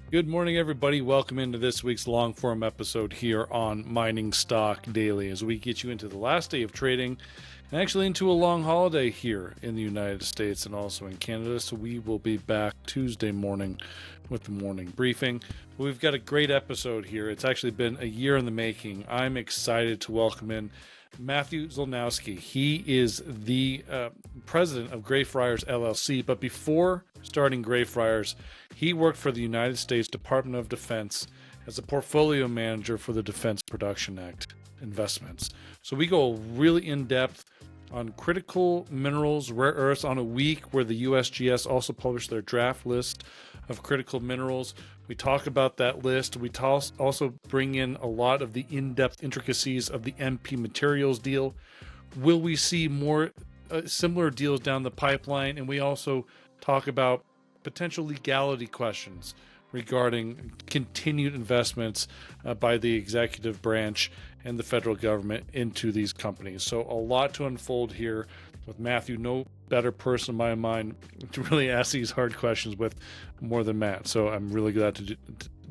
Good morning, everybody. Welcome into this week's long form episode here on Mining Stock Daily as we get you into the last day of trading and actually into a long holiday here in the United States and also in Canada. So we will be back Tuesday morning with the morning briefing. We've got a great episode here. It's actually been a year in the making. I'm excited to welcome in Matthew Zolnowski. He is the president of Greyfriars LLC, but before starting Greyfriars, he worked for the United States Department of Defense as a portfolio manager for the Defense Production Act investments. So we go really in depth on critical minerals, rare earths on a week where the USGS also published their draft list of critical minerals. We talk about that list. We also bring in a lot of the in-depth intricacies of the MP Materials deal. Will we see more similar deals down the pipeline? And we also talk about potential legality questions regarding continued investments by the executive branch and the federal government into these companies. So a lot to unfold here with Matthew. No better person in my mind to really ask these hard questions with more than Matt. So I'm really glad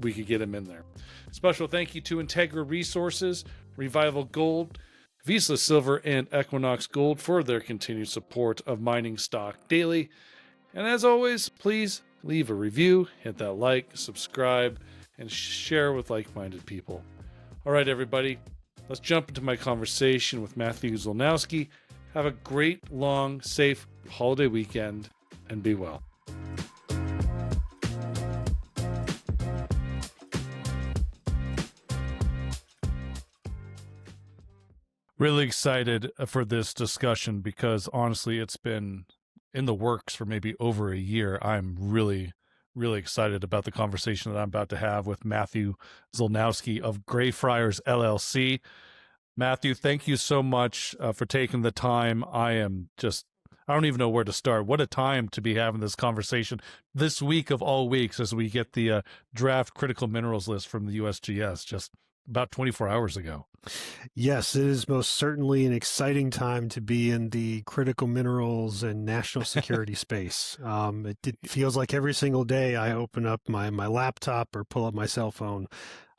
we could get him in there. Special thank you to Integra Resources, Revival Gold, Visa Silver, and Equinox Gold for their continued support of Mining Stock Daily. And as always, please leave a review, hit that like, subscribe, and share with like-minded people. All right, everybody, let's jump into my conversation with Matthew Zolnowski. Have a great, long, safe holiday weekend, and be well. Really excited for this discussion because honestly, it's been in the works for maybe over a year. I'm really excited about the conversation that I'm about to have with Matthew Zolnowski of Greyfriars LLC. Matthew, thank you so much for taking the time. I don't even know where to start. What a time to be having this conversation this week of all weeks as we get the draft critical minerals list from the USGS just about 24 hours ago. Yes, it is most certainly an exciting time to be in the critical minerals and national security space. It feels like every single day I open up my laptop or pull up my cell phone,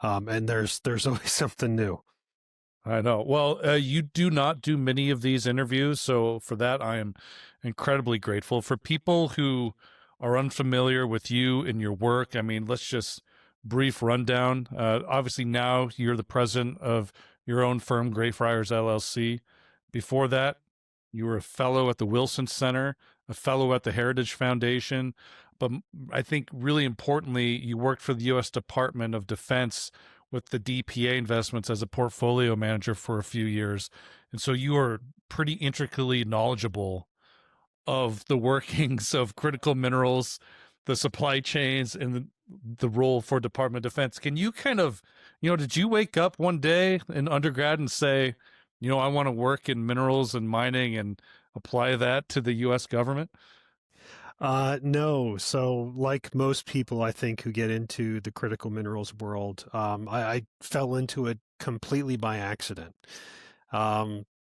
and there's always something new. I know. Well, you do not do many of these interviews, so for that I am incredibly grateful. For people who are unfamiliar with you and your work, I mean, let's just brief rundown. Obviously, now you're the president of your own firm, Greyfriars LLC. Before that, you were a fellow at the Wilson Center, a fellow at the Heritage Foundation, but I think really importantly, you worked for the U.S. Department of Defense with the DPA investments as a portfolio manager for a few years. And so you are pretty intricately knowledgeable of the workings of critical minerals, the supply chains, and the role for Department of Defense. Can you kind of, did you wake up one day in undergrad and say, I want to work in minerals and mining and apply that to the U.S. government? No. So like most people, I think, who get into the critical minerals world, I fell into it completely by accident.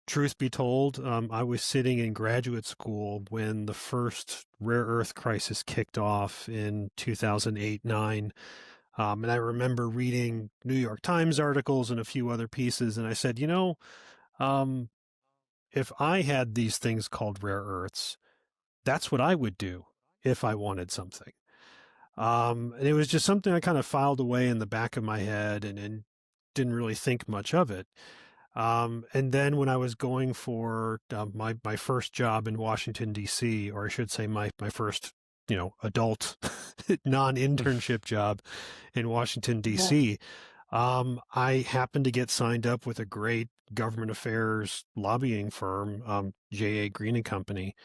Truth be told, I was sitting in graduate school when the first rare earth crisis kicked off in 2008-9. And I remember reading New York Times articles and a few other pieces, and I said, if I had these things called rare earths, that's what I would do if I wanted something. And it was just something I kind of filed away in the back of my head and didn't really think much of it. And then when I was going for my first job in Washington, D.C., or I should say my first, adult non-internship job in Washington, D.C., I happened to get signed up with a great government affairs lobbying firm, J.A. Green and Company,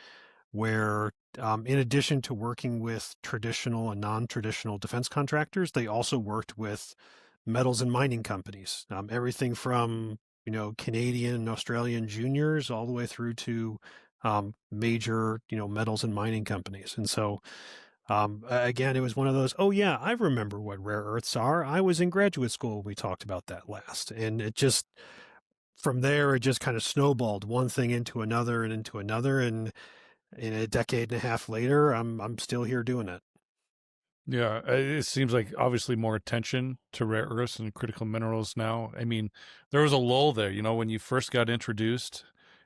where in addition to working with traditional and non-traditional defense contractors, they also worked with metals and mining companies, everything from Canadian and Australian juniors all the way through to major metals and mining companies. And so again, it was one of those, oh yeah, I remember what rare earths are. I was in graduate school when we talked about that last. And it just, from there, it just kind of snowballed one thing into another and into another. And in a decade and a half later, I'm still here doing it. Yeah, it seems like obviously more attention to rare earths and critical minerals now. I mean, there was a lull there, when you first got introduced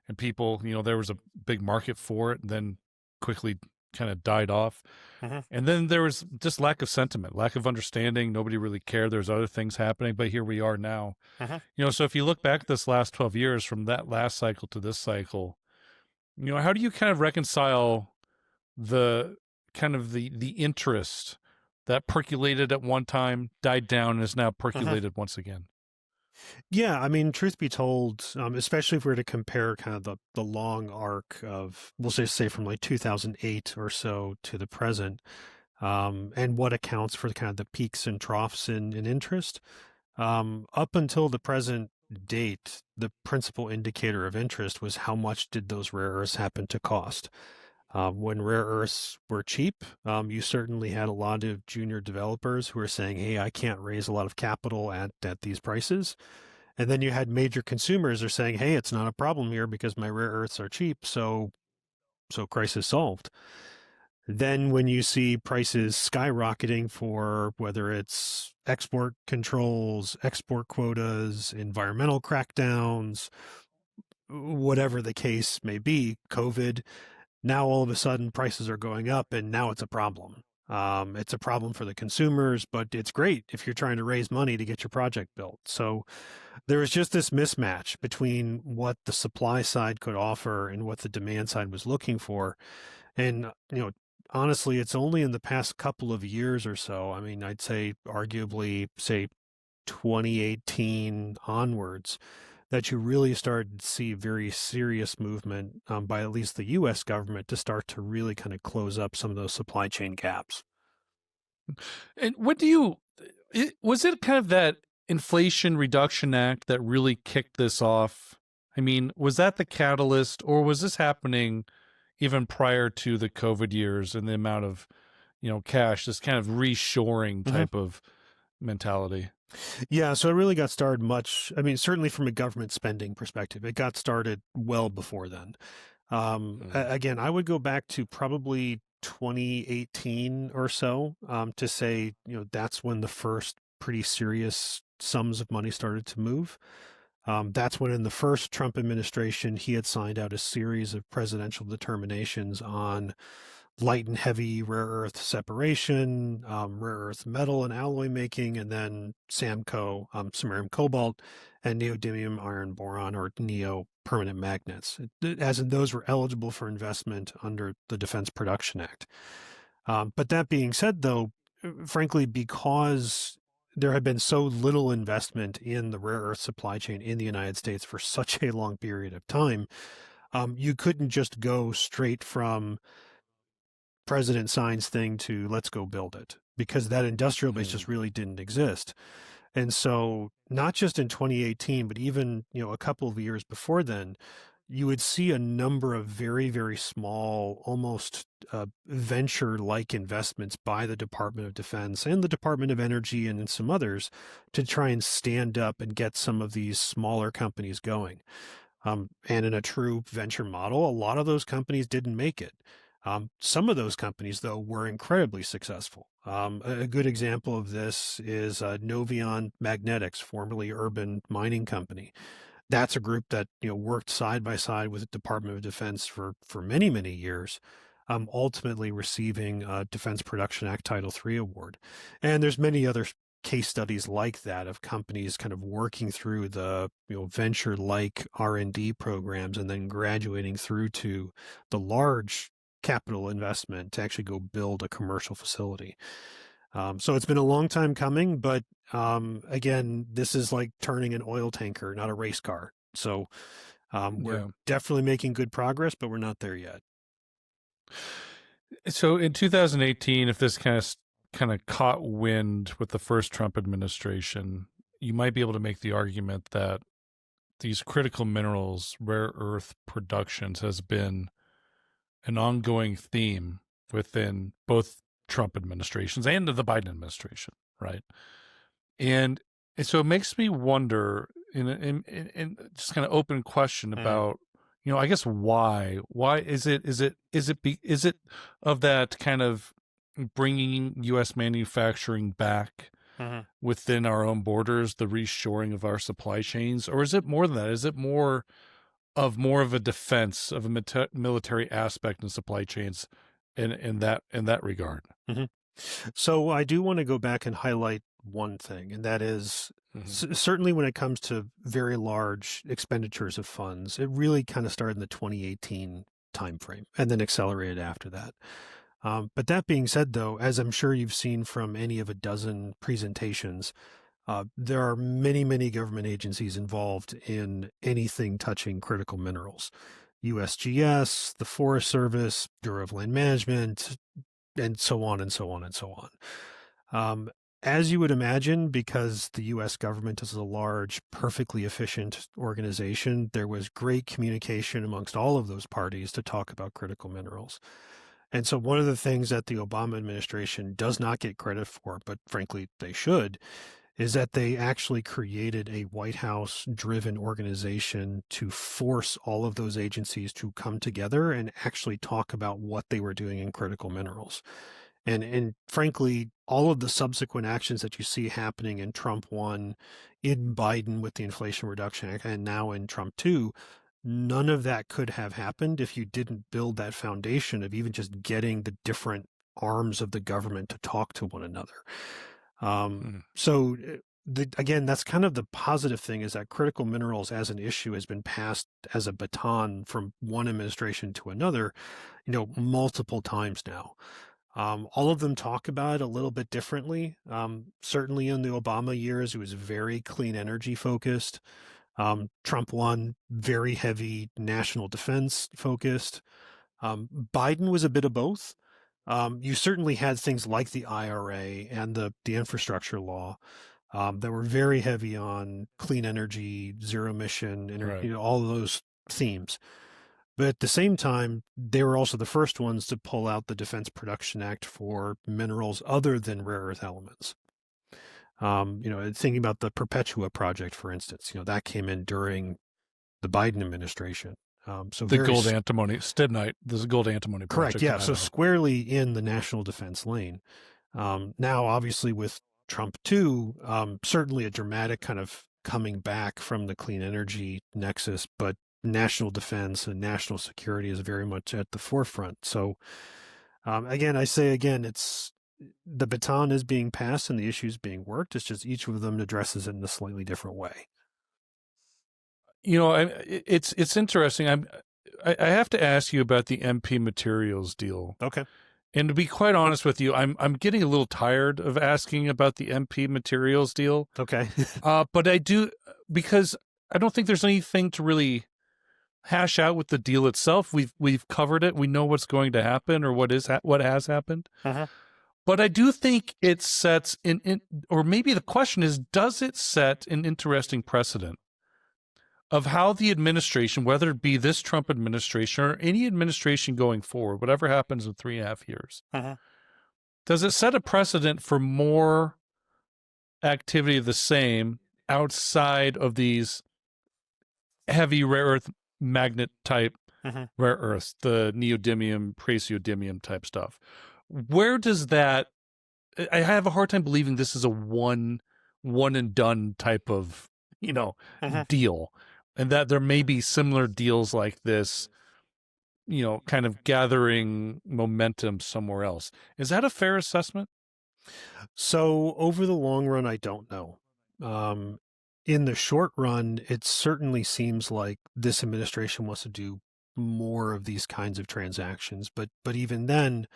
and people, there was a big market for it, and then quickly kind of died off. Hmm. And then there was just lack of sentiment, lack of understanding. Nobody really cared. There's other things happening, but here we are now. Hmm. So if you look back this last 12 years from that last cycle to this cycle, how do you kind of reconcile the kind of the interest that percolated at one time, died down, and is now Hmm. percolated once again? Yeah, I mean, truth be told, especially if we were to compare kind of the long arc of, we'll say from like 2008 or so to the present, and what accounts for kind of the peaks and troughs in interest. Up until the present date, the principal indicator of interest was how much did those rare earths happen to cost. When rare earths were cheap, you certainly had a lot of junior developers who were saying, "Hey, I can't raise a lot of capital at these prices." And then you had major consumers who are saying, "Hey, it's not a problem here because my rare earths are cheap, so crisis solved." Then when you see prices skyrocketing for whether it's export controls, export quotas, environmental crackdowns, whatever the case may be, COVID, now all of a sudden prices are going up and now it's a problem. It's a problem for the consumers, but it's great if you're trying to raise money to get your project built. So there was just this mismatch between what the supply side could offer and what the demand side was looking for. And, honestly, it's only in the past couple of years or so. I mean, I'd say arguably, say 2018 onwards, that you really started to see very serious movement by at least the US government to start to really kind of close up some of those supply chain gaps. And was it kind of that Inflation Reduction Act that really kicked this off? I mean, was that the catalyst, or was this happening even prior to the COVID years and the amount of, cash, this kind of reshoring Hmm. type of mentality? Yeah, so it really got started much, I mean, certainly from a government spending perspective, it got started well before then. Mm. Again, I would go back to probably 2018 or so to say, that's when the first pretty serious sums of money started to move. That's when, in the first Trump administration, he had signed out a series of presidential determinations on light and heavy rare earth separation, rare earth metal and alloy making, and then SAMCO, samarium cobalt, and neodymium iron boron, or NEO permanent magnets, as in those were eligible for investment under the Defense Production Act. But that being said, though, frankly, because there had been so little investment in the rare earth supply chain in the United States for such a long period of time, you couldn't just go straight from president signs thing to let's go build it, because that industrial base Mm. just really didn't exist. And so not just in 2018, but even, a couple of years before then, you would see a number of very, very small, almost venture-like investments by the Department of Defense and the Department of Energy and some others to try and stand up and get some of these smaller companies going. And in a true venture model, a lot of those companies didn't make it. Some of those companies, though, were incredibly successful. A good example of this is Novion Magnetics, formerly Urban Mining Company. That's a group that worked side by side with the Department of Defense for many, many years, ultimately receiving a Defense Production Act Title III award. And there's many other case studies like that of companies kind of working through the venture like R&D programs and then graduating through to the large capital investment to actually go build a commercial facility. So it's been a long time coming, but again, this is like turning an oil tanker, not a race car. So we're Yeah. definitely making good progress, but we're not there yet. So in 2018, if this kind of caught wind with the first Trump administration, you might be able to make the argument that these critical minerals, rare earth productions, has been an ongoing theme within both Trump administrations and the Biden administration, right? And, so it makes me wonder, in just kind of open question Mm. about, I guess why is it of that kind of bringing U.S. manufacturing back Mhm. within our own borders, the reshoring of our supply chains, or is it more than that? Is it more of a defense of a military aspect in supply chains in that regard? Mhm. So I do want to go back and highlight one thing, and that is Hmm. certainly when it comes to very large expenditures of funds, it really kind of started in the 2018 timeframe and then accelerated after that. But that being said, though, as I'm sure you've seen from any of a dozen presentations, there are many, many government agencies involved in anything touching critical minerals. USGS, the Forest Service, Bureau of Land Management, and so on and so on and so on. Um, as you would imagine, because the US government is a large, perfectly efficient organization, there was great communication amongst all of those parties to talk about critical minerals. And so, one of the things that the Obama administration does not get credit for, but frankly, they should, is that they actually created a White House driven organization to force all of those agencies to come together and actually talk about what they were doing in critical minerals. And frankly, all of the subsequent actions that you see happening in Trump 1, in Biden with the Inflation Reduction Act, and now in Trump 2, none of that could have happened if you didn't build that foundation of even just getting the different arms of the government to talk to one another. So again, that's kind of the positive thing, is that critical minerals as an issue has been passed as a baton from one administration to another, multiple times now. All of them talk about it a little bit differently. Certainly in the Obama years, it was very clean energy focused. Trump 1, very heavy national defense focused. Biden was a bit of both. You certainly had things like the IRA and the infrastructure law that were very heavy on clean energy, zero emission, Right. all of those themes. But at the same time, they were also the first ones to pull out the Defense Production Act for minerals other than rare earth elements. Thinking about the Perpetua project, for instance, that came in during the Biden administration. So The very gold antimony, stibnite, this gold antimony correct. project in Yeah. So Idaho. squarely in the national defense lane. Now, obviously, with Trump 2, certainly a dramatic kind of coming back from the clean energy nexus, but national defense and national security is very much at the forefront. So, again, I say again, it's the baton is being passed and the issues being worked. It's just each of them addresses it in a slightly different way. It's interesting. I have to ask you about the MP Materials deal. Okay. And to be quite honest with you, I'm getting a little tired of asking about the MP Materials deal. Okay. But I do, because I don't think there's anything to really hash out with the deal itself. We've covered it. We know what's going to happen, or what has happened. Uh-huh. But I do think it sets or maybe the question is, does it set an interesting precedent of how the administration, whether it be this Trump administration or any administration going forward, whatever happens in 3.5 years, Uh-huh. does it set a precedent for more activity of the same outside of these heavy rare earth magnet type Uh-huh. rare earths, the neodymium, praseodymium type stuff? Where does that? I have a hard time believing this is a one and done type of Uh-huh. deal, and that there may be similar deals like this, kind of gathering momentum somewhere else. Is that a fair assessment? So over the long run, I don't know. In the short run, it certainly seems like this administration wants to do more of these kinds of transactions. But even then,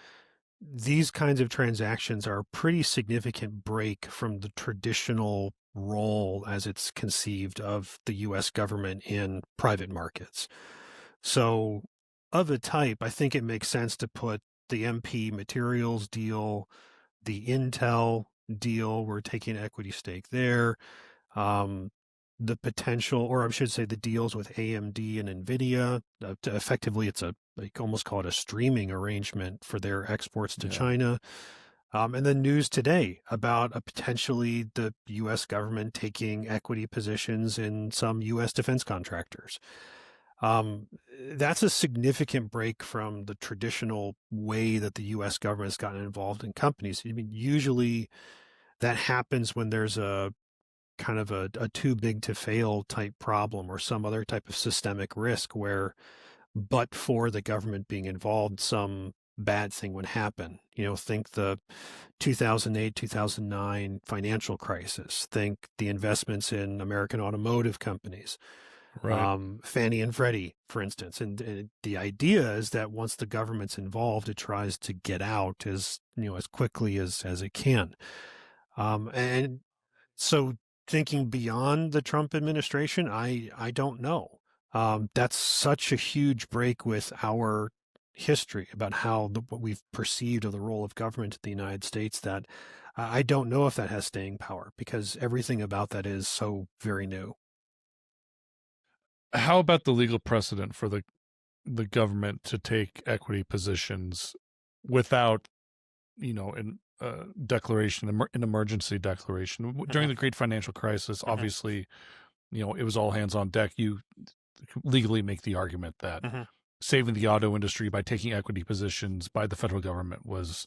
these kinds of transactions are a pretty significant break from the traditional role as it's conceived of the US government in private markets. So of the type, I think it makes sense to put the MP Materials deal, the Intel deal, we're taking an equity stake there. The potential, or I should say, the deals with AMD and NVIDIA. Effectively, it's almost call it a streaming arrangement for their exports to China. And then news today about potentially the U.S. government taking equity positions in some U.S. defense contractors. Um, that's a significant break from the traditional way that the U.S. government has gotten involved in companies. I mean, usually that happens when there's a kind of a too big to fail type problem or some other type of systemic risk where, but for the government being involved, some bad thing would happen. Think the 2008, 2009 financial crisis. Think the investments in American automotive companies, Right. Fannie and Freddie, for instance. And the idea is that once the government's involved, it tries to get out as quickly as it can. And so thinking beyond the Trump administration, I don't know. That's such a huge break with our history about how what we've perceived of the role of government in the United States that I don't know if that has staying power because everything about that is so very new. How about the legal precedent for the government to take equity positions without, an declaration, an emergency declaration during Hmm. the Great Financial Crisis? Hmm. Obviously, it was all hands on deck. You legally make the argument that Hmm. saving the auto industry by taking equity positions by the federal government was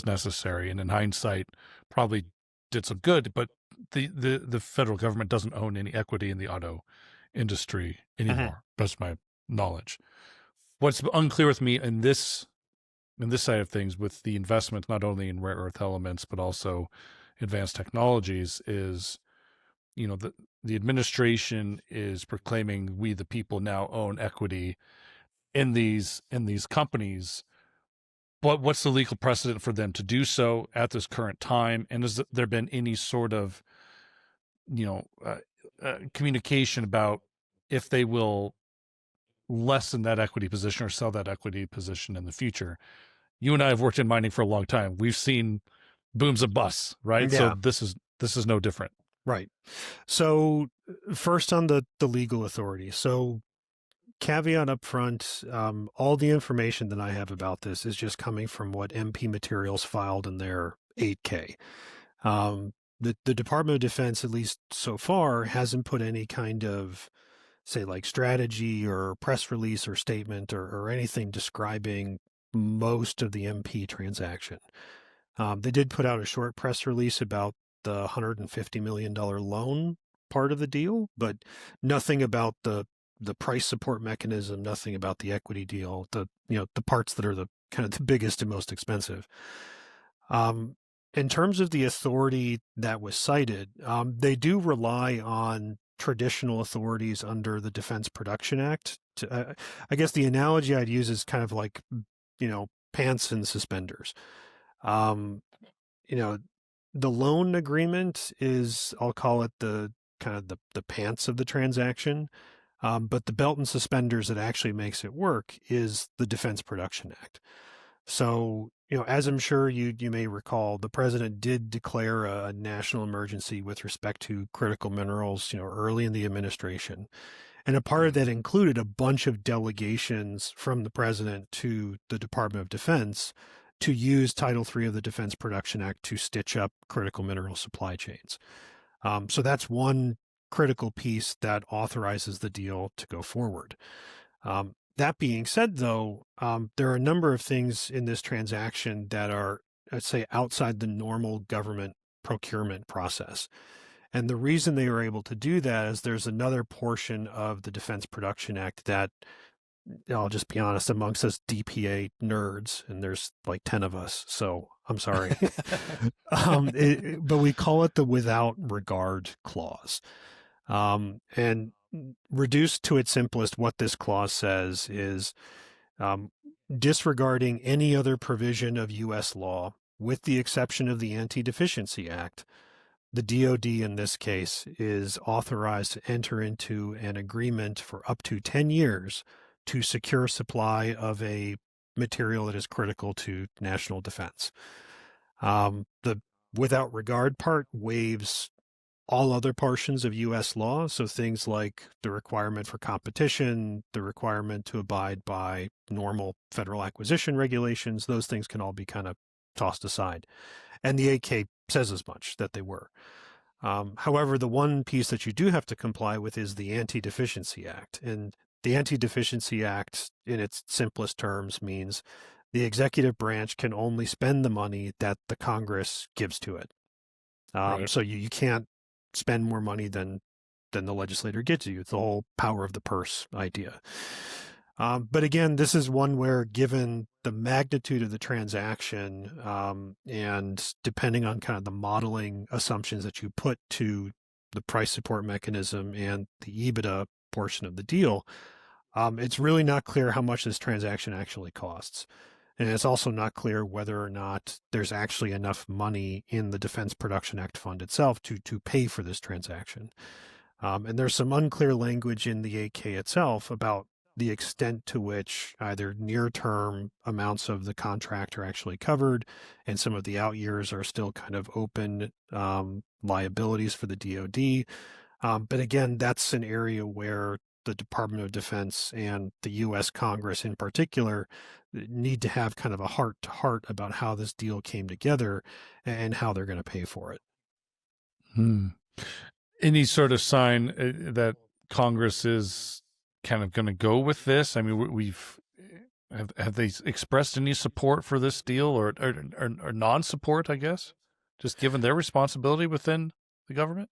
necessary, and in hindsight, probably did some good. But the federal government doesn't own any equity in the auto industry Hmm. anymore. That's my knowledge. What's unclear with me in this side of things with the investment not only in rare earth elements but also advanced technologies is the administration is proclaiming we the people now own equity in these companies, but what's the legal precedent for them to do so at this current time, and has there been any sort of you know uh, communication about if they will lessen that equity position or sell that equity position in the future? You and I have worked in mining for a long time. We've seen booms and busts, right? So Yeah, this is no different. right. So first on the legal authority. So caveat up front, all the information that I have about this is just coming from what MP Materials filed in their 8K. The Department of Defense, at least so far, hasn't put any kind of, say, like strategy or press release or statement or anything describing most of the MP transaction. They did put out a short press release about the $150 million loan part of the deal, but nothing about the price support mechanism, nothing about the equity deal, the parts that are the kind of the biggest and most expensive. Um, in terms of the authority that was cited, they do rely on traditional authorities under the Defense Production Act. I guess the analogy I'd use is kind of like, pants and suspenders. Um, you know, the loan agreement is, I'll call it the kind of the pants of the transaction. But the belt and suspenders that actually makes it work is the Defense Production Act. So, as I'm sure you may recall, the president did declare a national emergency with respect to critical minerals, early in the administration. And a part of that included a bunch of delegations from the president to the Department of Defense to use Title III of the Defense Production Act to stitch up critical mineral supply chains. So that's one critical piece that authorizes the deal to go forward. That being said, though, there are a number of things in this transaction that are, let's say, outside the normal government procurement process. And the reason they were able to do that is there's another portion of the Defense Production Act that, I'll just be honest, amongst us DPA nerds, and there's like 10 of us, so I'm sorry. But we call it the without regard clause. And reduced to its simplest, what this clause says is um, disregarding any other provision of U.S. law, with the exception of the Anti Deficiency Act, the DoD in this case is authorized to enter into an agreement for up to 10 years to secure supply of a material that is critical to national defense. The without regard part waives all other portions of U.S. law. So things like the requirement for competition, the requirement to abide by normal federal acquisition regulations, those things can all be kind of tossed aside. And the 8K says as much that they were. However, the one piece that you do have to comply with is the Anti Deficiency Act. And the Anti-Deficiency Act, in its simplest terms, means the executive branch can only spend the money that the Congress gives to it. Right. So you can't spend more money than the legislator gives you. It's the whole power of the purse idea. But again, this is one where, given the magnitude of the transaction, and depending on kind of the modeling assumptions that you put to the price support mechanism and the EBITDA portion of the deal, it's really not clear how much this transaction actually costs. And it's also not clear whether or not there's actually enough money in the Defense Production Act fund itself to pay for this transaction. And there's some unclear language in the 8K itself about the extent to which either near-term amounts of the contract are actually covered, and some of the out years are still kind of open liabilities for the DoD. But again, that's an area where the Department of Defense and the U.S. Congress in particular need to have kind of a heart-to-heart about how this deal came together and how they're going to pay for it. Any sort of sign that Congress is kind of going to go with this? I mean, have they expressed any support for this deal, or non-support, I guess, just given their responsibility within the government?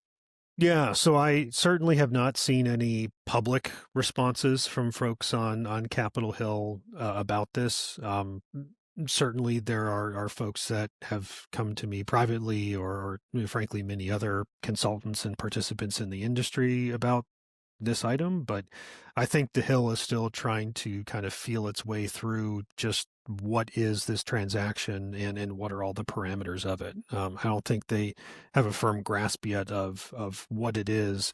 Yeah, so I certainly have not seen any public responses from folks on Capitol Hill about this. Certainly, there are folks that have come to me privately, or frankly, many other consultants and participants in the industry about this item. But I think the Hill is still trying to kind of feel its way through just what is this transaction, and what are all the parameters of it. I don't think they have a firm grasp yet of what it is,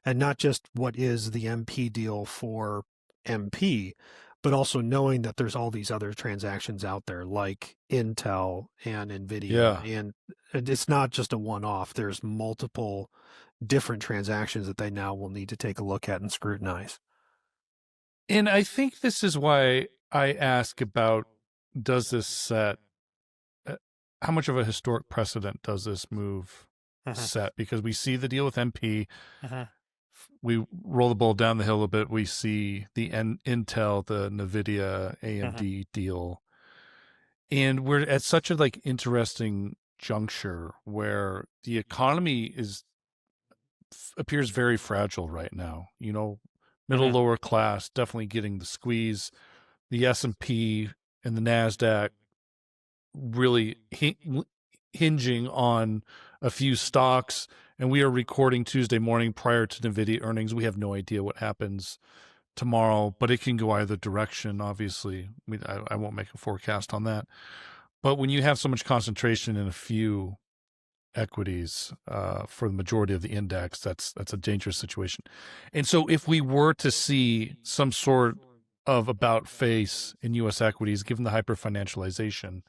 and not just what is the MP deal for MP, but also knowing that there's all these other transactions out there like Intel and Nvidia, and it's not just a one-off. There's multiple different transactions that they now will need to take a look at and scrutinize. And I think this is why I ask about, does this set, how much of a historic precedent does this move set? Because we see the deal with MP. We roll the ball down the hill a bit. We see the Intel, the NVIDIA, AMD deal. And we're at such a interesting juncture where the economy appears very fragile right now. Middle lower class definitely getting the squeeze. The S&P and the Nasdaq really hinging on a few stocks, and we are recording Tuesday morning prior to NVIDIA earnings. We have no idea what happens tomorrow, but it can go either direction. Obviously, I won't make a forecast on that. But when you have so much concentration in a few equities for the majority of the index, that's a dangerous situation. And so if we were to see some sort of about face in U.S. equities, given the hyper-financialization,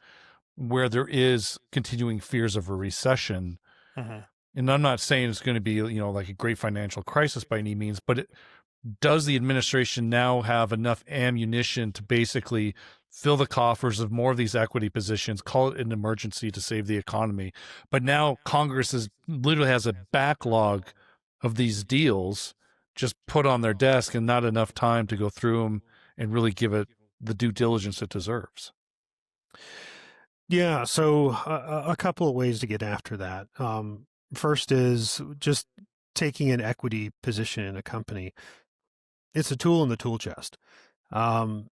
where there is continuing fears of a recession, and I'm not saying it's going to be, like a great financial crisis by any means, but does the administration now have enough ammunition to basically fill the coffers of more of these equity positions, call it an emergency to save the economy? But now Congress literally has a backlog of these deals just put on their desk, and not enough time to go through them and really give it the due diligence it deserves. Yeah, so a couple of ways to get after that. First is just taking an equity position in a company. It's a tool in the tool chest. And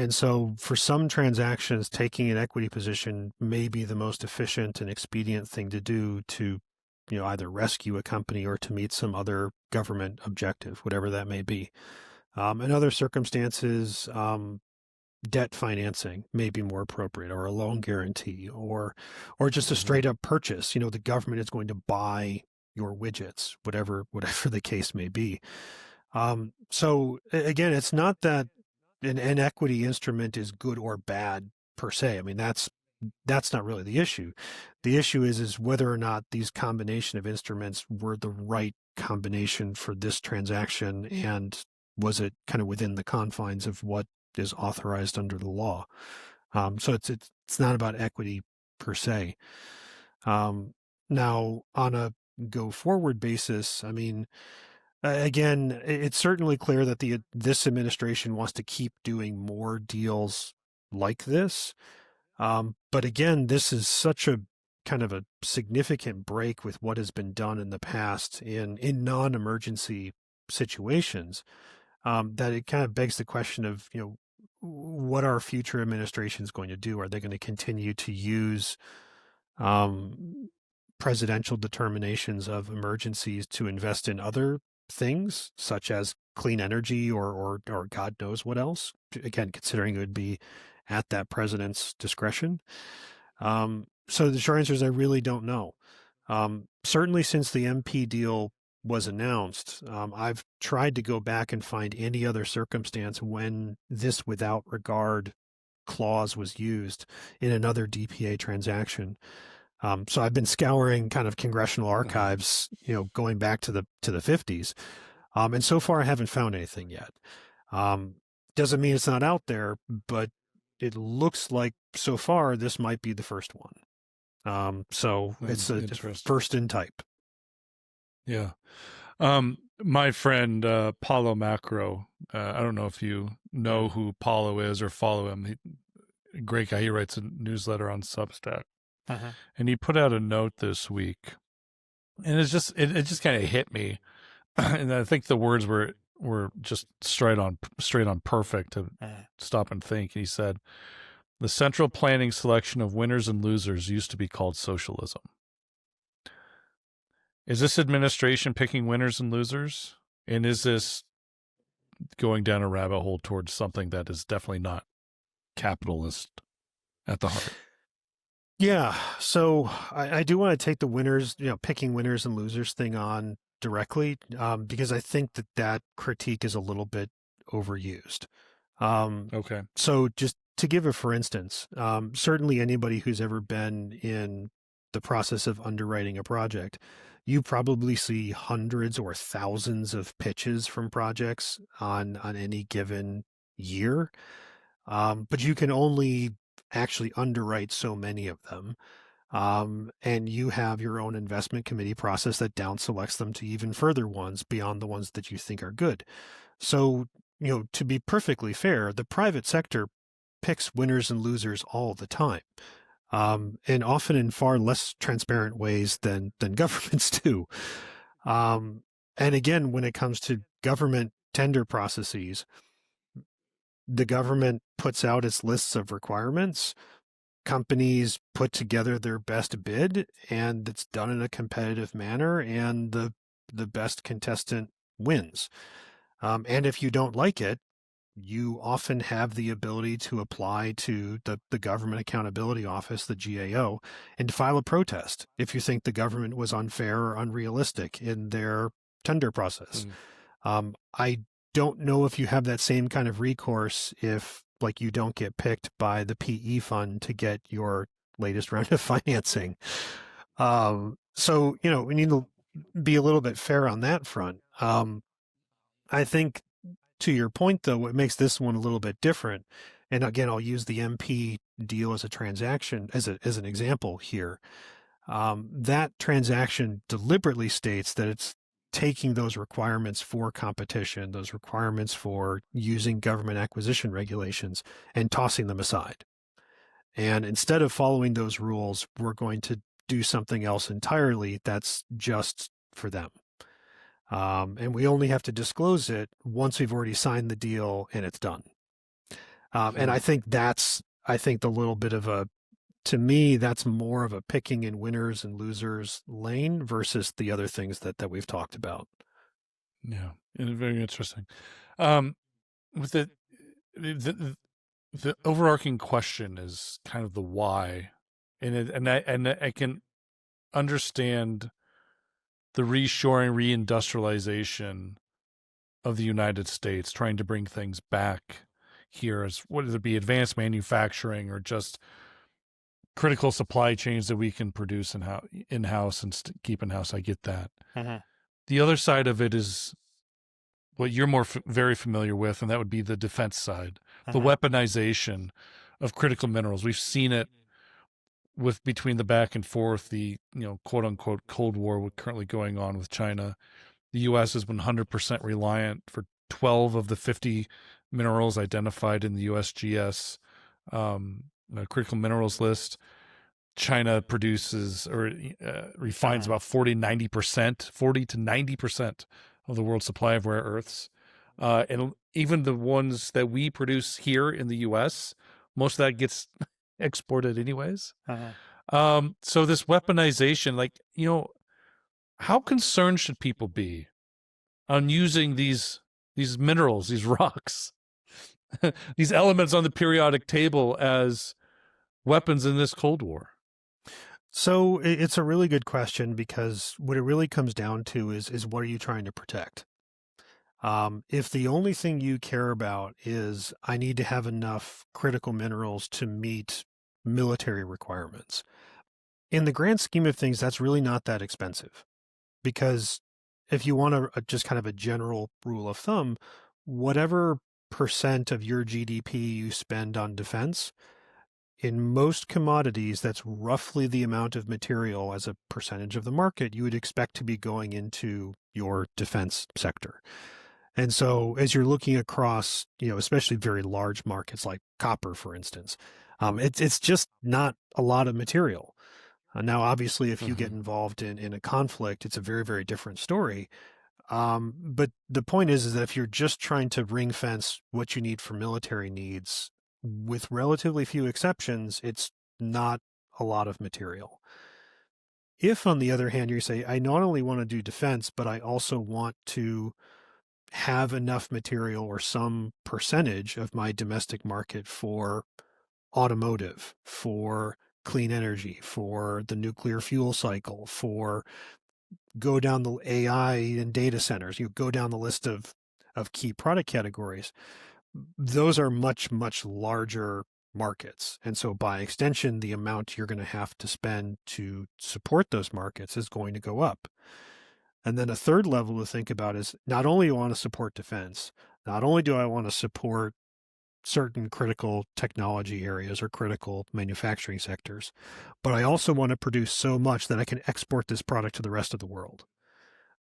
so for some transactions, taking an equity position may be the most efficient and expedient thing to do to, either rescue a company or to meet some other government objective, whatever that may be. In other circumstances, debt financing may be more appropriate, or a loan guarantee, or just a straight up purchase. The government is going to buy your widgets, whatever the case may be. So again, it's not that an equity instrument is good or bad per se. I mean, that's not really the issue. The issue is whether or not these combination of instruments were the right combination for this transaction, and was it kind of within the confines of what is authorized under the law. So it's not about equity per se. Now, on a go forward basis, I mean, Again, it's certainly clear that this administration wants to keep doing more deals like this. But again, this is such a kind of a significant break with what has been done in the past in non-emergency situations, that it kind of begs the question of, what are future administrations going to do? Are they going to continue to use um, presidential determinations of emergencies to invest in other things, such as clean energy or God knows what else? Again, considering it would be at that president's discretion. So the short answer is I really don't know. Certainly since the MP deal was announced, I've tried to go back and find any other circumstance when this without regard clause was used in another DPA transaction. So I've been scouring kind of congressional archives, going back to the 50s, and so far I haven't found anything yet. Doesn't mean it's not out there, but it looks like so far this might be the first one. So it's a first in type. Yeah. My friend Paulo Macro, I don't know if you know who Paulo is or follow him. Great guy. He writes a newsletter on Substack. And he put out a note this week, and it just kind of hit me. And I think the words were just straight on perfect to stop and think. He said, "The central planning selection of winners and losers used to be called socialism." Is this administration picking winners and losers? And is this going down a rabbit hole towards something that is definitely not capitalist at the heart? Yeah. So I do want to take the winners, picking winners and losers thing on directly, because I think that critique is a little bit overused. Okay. So just to give a for instance, certainly anybody who's ever been in the process of underwriting a project, you probably see hundreds or thousands of pitches from projects on any given year. But you can only actually underwrite so many of them. And you have your own investment committee process that down selects them to even further ones beyond the ones that you think are good. So, to be perfectly fair, the private sector picks winners and losers all the time. And often in far less transparent ways than governments do. And again, when it comes to government tender processes, the government puts out its lists of requirements. Companies put together their best bid, and it's done in a competitive manner, and the best contestant wins. And if you don't like it, you often have the ability to apply to the Government Accountability Office, the GAO, and to file a protest if you think the government was unfair or unrealistic in their tender process. I don't know if you have that same kind of recourse if, like, you don't get picked by the PE fund to get your latest round of financing. So, we need to be a little bit fair on that front. I think, to your point, though, what makes this one a little bit different, and again, I'll use the MP deal as a transaction, as an example here. That transaction deliberately states that it's taking those requirements for competition, those requirements for using government acquisition regulations, and tossing them aside. And instead of following those rules, we're going to do something else entirely that's just for them. And we only have to disclose it once we've already signed the deal and it's done. And I think that's the little bit of to me, that's more of a picking in winners and losers lane versus the other things that we've talked about. Yeah, very interesting. With the overarching question is kind of the why, and I can understand the reshoring, reindustrialization of the United States, trying to bring things back here, as whether it be advanced manufacturing or just critical supply chains that we can produce in-house and keep in-house. I get that. The other side of it is what you're very familiar with, and that would be the defense side, the weaponization of critical minerals. We've seen it between the back and forth, the quote unquote Cold War currently going on with China the U.S. is 100% reliant for 12 of the 50 minerals identified in the USGS critical minerals list. China produces or refines about 40 to 90% of the world's supply of rare earths. And even the ones that we produce here in the U.S., most of that gets exported anyways. So this weaponization, like, how concerned should people be on using these minerals, these rocks, these elements on the periodic table as weapons in this Cold War? So it's a really good question, because what it really comes down to is what are you trying to protect? If the only thing you care about is I need to have enough critical minerals to meet military requirements, in the grand scheme of things, that's really not that expensive. Because if you want just kind of a general rule of thumb, whatever percent of your GDP you spend on defense, in most commodities, that's roughly the amount of material as a percentage of the market you would expect to be going into your defense sector. And so as you're looking across, especially very large markets like copper, for instance, it's just not a lot of material. Now, obviously, if you get involved in a conflict, it's a very, very different story. But the point is that if you're just trying to ring fence what you need for military needs, with relatively few exceptions, it's not a lot of material. If, on the other hand, you say, I not only want to do defense, but I also want to have enough material or some percentage of my domestic market for automotive, for clean energy, for the nuclear fuel cycle, for go down the AI and data centers, you go down the list of key product categories, those are much, much larger markets. And so by extension, the amount you're going to have to spend to support those markets is going to go up. And then a third level to think about is not only do I want to support defense, not only do I want to support certain critical technology areas or critical manufacturing sectors, but I also want to produce so much that I can export this product to the rest of the world.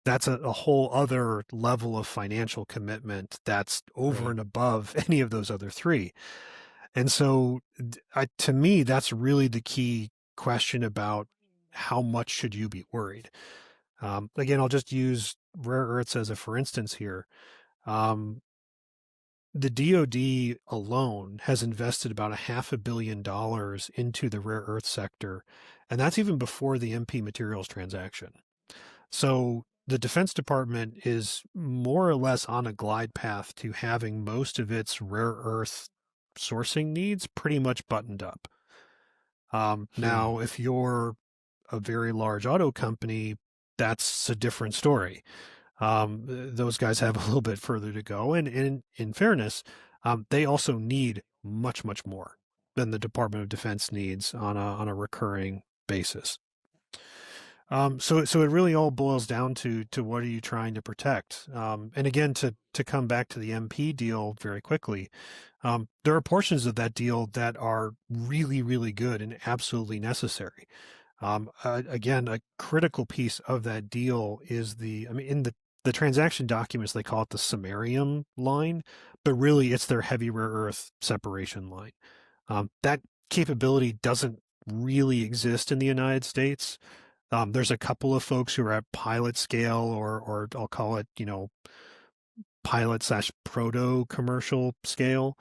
That's a whole other level of financial commitment that's over and above any of those other three. And so to me, that's really the key question about how much should you be worried. Again, I'll just use rare earths as a for instance here. The DoD alone has invested about $500 million into the rare earth sector, and that's even before the MP Materials transaction. So the Defense Department is more or less on a glide path to having most of its rare earth sourcing needs pretty much buttoned up. Now, if you're a very large auto company, that's a different story. Those guys have a little bit further to go. And in fairness, they also need much, much more than the Department of Defense needs on a recurring basis. So it really all boils down to what are you trying to protect? And again, to come back to the MP deal very quickly, there are portions of that deal that are really, really good and absolutely necessary. Again, a critical piece of that deal is in the transaction documents, they call it the samarium line, but really it's their heavy rare earth separation line. That capability doesn't really exist in the United States. There's a couple of folks who are at pilot scale or I'll call it, pilot/proto commercial scale.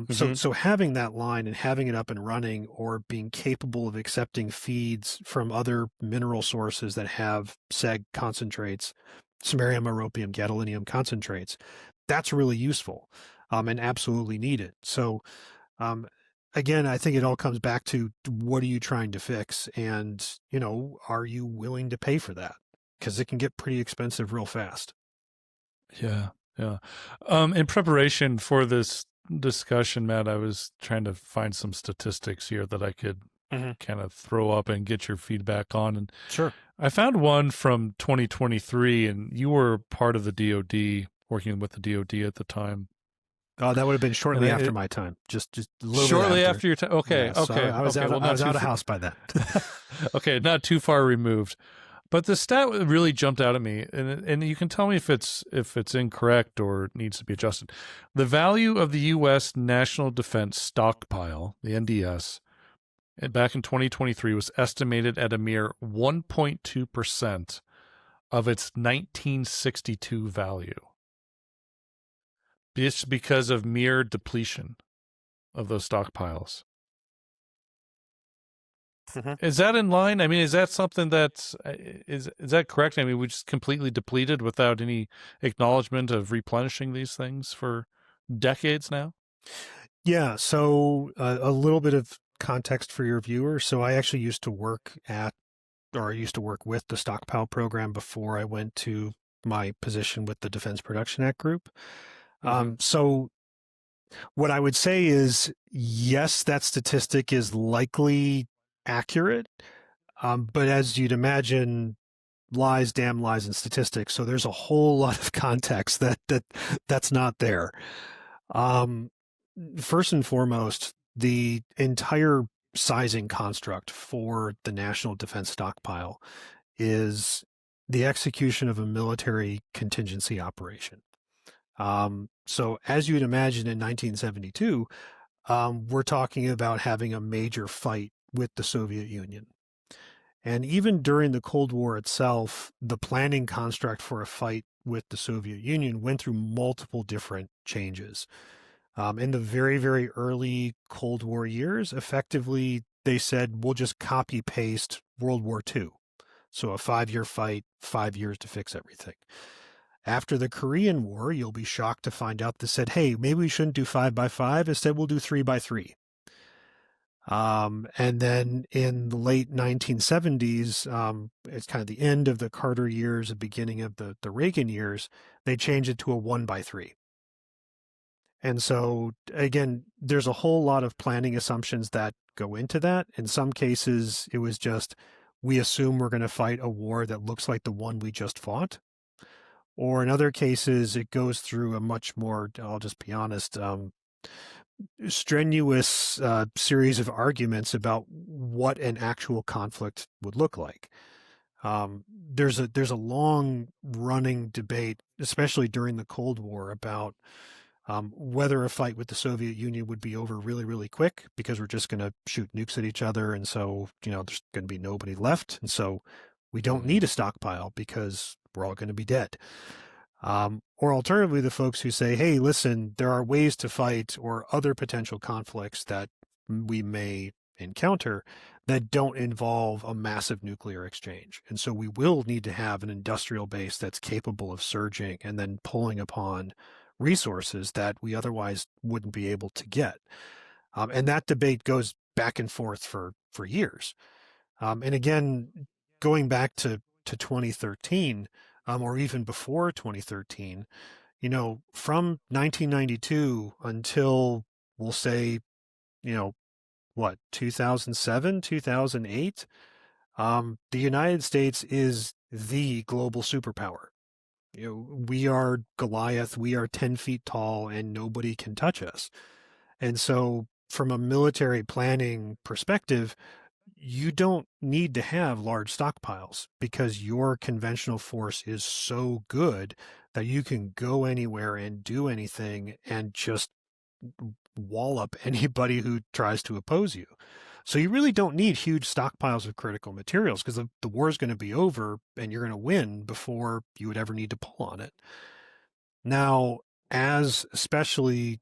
So having that line and having it up and running or being capable of accepting feeds from other mineral sources that have seg concentrates, samarium, europium, gadolinium concentrates, that's really useful and absolutely needed. So again, I think it all comes back to what are you trying to fix? And, are you willing to pay for that? Because it can get pretty expensive real fast. Yeah. In preparation for this discussion, Matt, I was trying to find some statistics here that I could kind of throw up and get your feedback on. And sure, I found one from 2023, and you were part of the DoD, working with the DoD at the time. Oh, that would have been shortly after my time. Just a little shortly bit after your time. Okay, yeah, so okay. I was out of house by then. Okay, not too far removed. But the stat really jumped out at me, and you can tell me if it's incorrect or needs to be adjusted. The value of the U.S. National Defense Stockpile, the NDS, back in 2023 was estimated at a mere 1.2% of its 1962 value. Just because of mere depletion of those stockpiles. Is that in line? I mean, is that something that's is that correct? I mean, we just completely depleted without any acknowledgement of replenishing these things for decades now. Yeah. So a little bit of context for your viewers. So I actually used to work at, or I used to work with the stockpile program before I went to my position with the Defense Production Act Group. So what I would say is, yes, that statistic is likely accurate. But as you'd imagine, lies, damn lies, and statistics. So there's a whole lot of context that's not there. First and foremost, the entire sizing construct for the National Defense Stockpile is the execution of a military contingency operation. So as you'd imagine in 1972, we're talking about having a major fight with the Soviet Union. And even during the Cold War itself, the planning construct for a fight with the Soviet Union went through multiple different changes. In the very, very early Cold War years, effectively, they said, we'll just copy paste World War II. So a 5-year fight, 5 years to fix everything. After the Korean War, you'll be shocked to find out they said, hey, maybe we shouldn't do 5 by 5. Instead, we'll do 3 by 3. And then in the late 1970s, it's kind of the end of the Carter years, the beginning of the Reagan years, they changed it to a 1 by 3. And so, again, there's a whole lot of planning assumptions that go into that. In some cases, it was just, we assume we're going to fight a war that looks like the one we just fought. Or in other cases, it goes through a much more, I'll just be honest, strenuous series of arguments about what an actual conflict would look like. There's a long running debate, especially during the Cold War, about whether a fight with the Soviet Union would be over really, really quick because we're just going to shoot nukes at each other. And so, there's going to be nobody left. And so we don't need a stockpile because we're all going to be dead. Or alternatively, the folks who say, hey, listen, there are ways to fight or other potential conflicts that we may encounter that don't involve a massive nuclear exchange. And so we will need to have an industrial base that's capable of surging and then pulling upon resources that we otherwise wouldn't be able to get. And that debate goes back and forth for years. And again, going back to 2013, or even before 2013, from 1992 until, we'll say, 2007, 2008, the United States is the global superpower. We are Goliath, we are 10 feet tall, and nobody can touch us. And so from a military planning perspective, you don't need to have large stockpiles because your conventional force is so good that you can go anywhere and do anything and just wall up anybody who tries to oppose you. So you really don't need huge stockpiles of critical materials because the war is going to be over and you're going to win before you would ever need to pull on it. Now, as especially,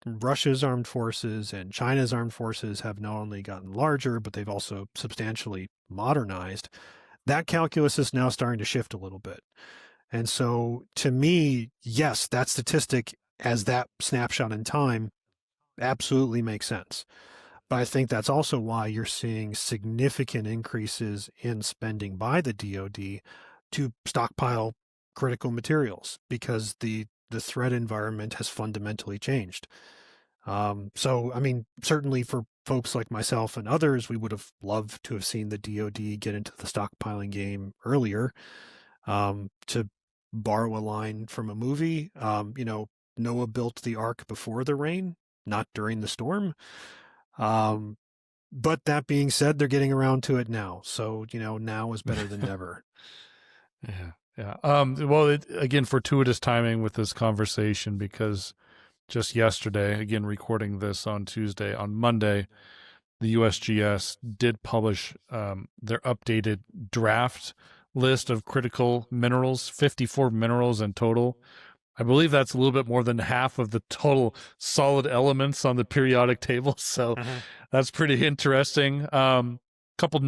Russia's armed forces and China's armed forces have not only gotten larger, but they've also substantially modernized, that calculus is now starting to shift a little bit. And so to me, yes, that statistic as that snapshot in time absolutely makes sense. But I think that's also why you're seeing significant increases in spending by the DoD to stockpile critical materials because the threat environment has fundamentally changed. So, I mean, certainly for folks like myself and others, we would have loved to have seen the DoD get into the stockpiling game earlier. To borrow a line from a movie, Noah built the ark before the rain, not during the storm. But that being said, they're getting around to it now. So, now is better than never. Yeah. Yeah. Well, again, fortuitous timing with this conversation because just yesterday, again, recording this on Tuesday, on Monday, the USGS did publish their updated draft list of critical minerals, 54 minerals in total. I believe that's a little bit more than half of the total solid elements on the periodic table. So that's pretty interesting. Couple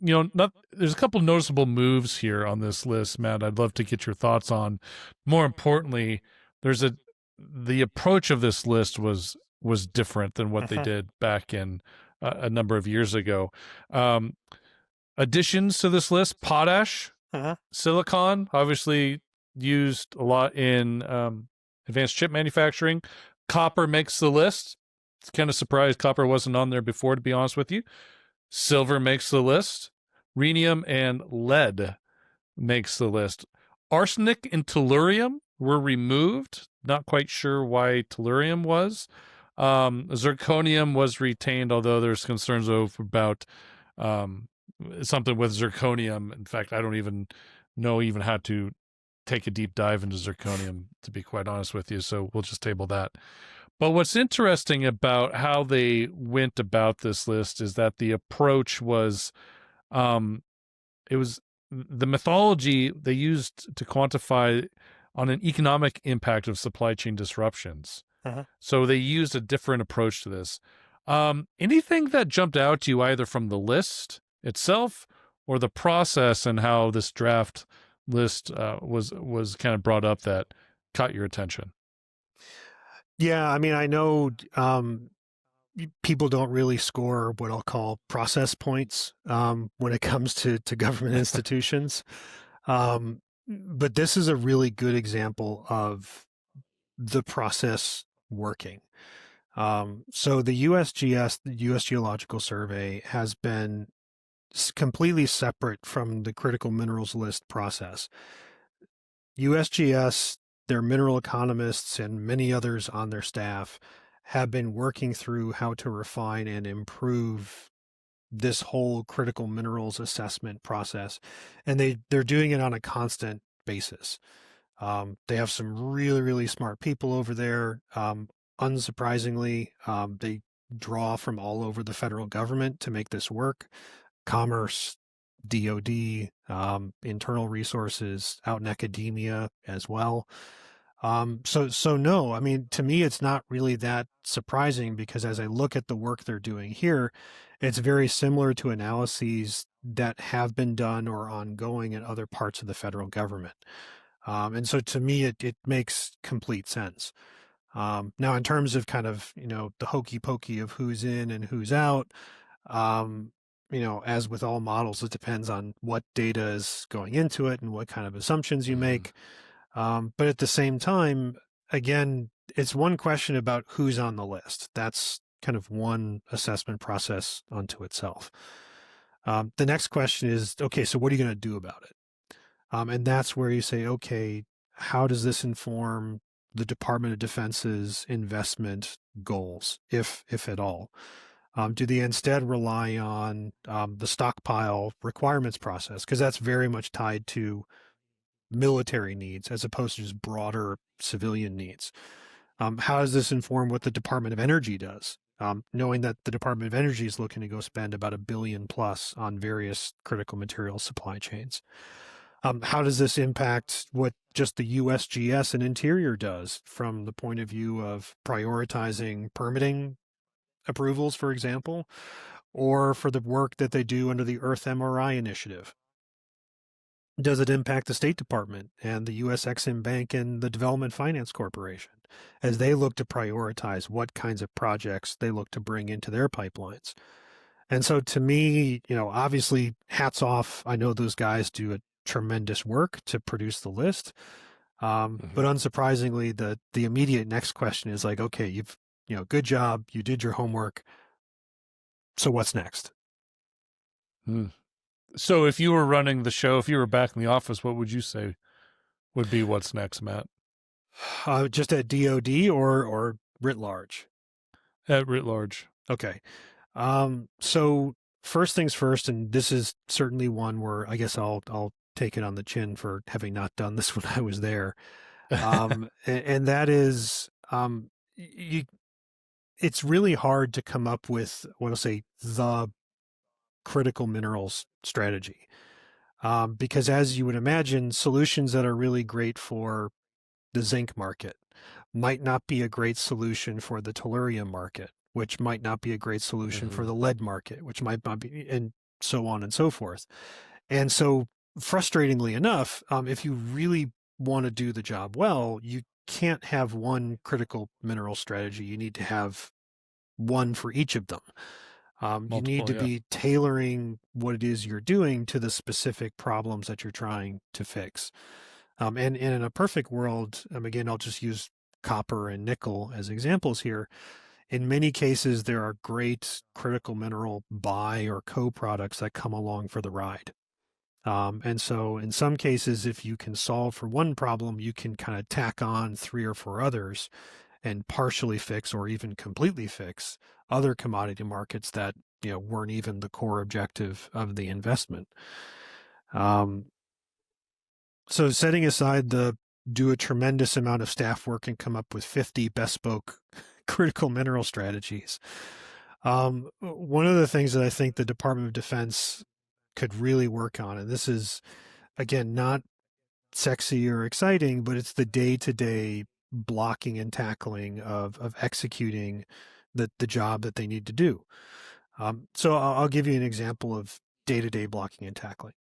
there's a couple noticeable moves here on this list, Matt. I'd love to get your thoughts on. More importantly, the approach of this list was different than what they did back in a number of years ago. Additions to this list: potash, silicon, obviously used a lot in advanced chip manufacturing. Copper makes the list. It's kind of surprised copper wasn't on there before, to be honest with you. Silver makes the list. Rhenium and lead makes the list. Arsenic and tellurium were removed. Not quite sure why tellurium was. Zirconium was retained, although there's concerns about something with zirconium. In fact, I don't even know how to take a deep dive into zirconium, to be quite honest with you. So we'll just table that. But what's interesting about how they went about this list is that the approach was, it was the methodology they used to quantify on an economic impact of supply chain disruptions. So they used a different approach to this. Anything that jumped out to you either from the list itself or the process and how this draft list was kind of brought up that caught your attention? Yeah, I mean, I know people don't really score what I'll call process points when it comes to government institutions. But this is a really good example of the process working. So the USGS, the U.S. Geological Survey, has been completely separate from the critical minerals list process. USGS, their mineral economists, and many others on their staff have been working through how to refine and improve this whole critical minerals assessment process. And they're doing it on a constant basis. They have some really, really smart people over there. Unsurprisingly, they draw from all over the federal government to make this work. Commerce, DOD, internal resources out in academia as well. So no, I mean, to me, it's not really that surprising because as I look at the work they're doing here, it's very similar to analyses that have been done or ongoing in other parts of the federal government. And so to me, it makes complete sense. Now, in terms of kind of, the hokey pokey of who's in and who's out, as with all models, it depends on what data is going into it and what kind of assumptions you make. But at the same time, again, it's one question about who's on the list. That's kind of one assessment process unto itself. The next question is, okay, so what are you going to do about it? And that's where you say, okay, how does this inform the Department of Defense's investment goals, if at all? Do they instead rely on the stockpile requirements process? Because that's very much tied to military needs as opposed to just broader civilian needs. How does this inform what the Department of Energy does? Knowing that the Department of Energy is looking to go spend about $1 billion plus on various critical materials supply chains. How does this impact what just the USGS and Interior does from the point of view of prioritizing permitting approvals, for example, or for the work that they do under the Earth MRI initiative? Does it impact the State Department and the U.S. Exim Bank and the Development Finance Corporation as they look to prioritize what kinds of projects they look to bring into their pipelines? And so to me, obviously hats off. I know those guys do a tremendous work to produce the list. But unsurprisingly, the immediate next question is like, okay, you've, good job. You did your homework. So what's next? So if you were running the show, if you were back in the office, what would you say would be what's next, Matt? Just at DOD or writ large? At writ large. Okay. So first things first, and this is certainly one where I guess I'll take it on the chin for having not done this when I was there. And that is, you, it's really hard to come up with what I'll say the critical minerals strategy. Because as you would imagine, solutions that are really great for the zinc market might not be a great solution for the tellurium market, which might not be a great solution for Hmm. the lead market, which might not be, and so on and so forth. And so, frustratingly enough, if you really want to do the job well, you can't have one critical mineral strategy. You need to have one for each of them. You need Multiple, to yeah. be tailoring what it is you're doing to the specific problems that you're trying to fix. And in a perfect world, again, I'll just use copper and nickel as examples here. In many cases, there are great critical mineral by or co-products that come along for the ride. And so in some cases, if you can solve for one problem, you can kind of tack on three or four others and partially fix or even completely fix other commodity markets that weren't even the core objective of the investment. Um, so setting aside the do a tremendous amount of staff work and come up with 50 bespoke critical mineral strategies. One of the things that I think the Department of Defense could really work on, and this is again not sexy or exciting, but it's the day-to-day blocking and tackling of executing the job that they need to do. So I'll give you an example of day-to-day blocking and tackling.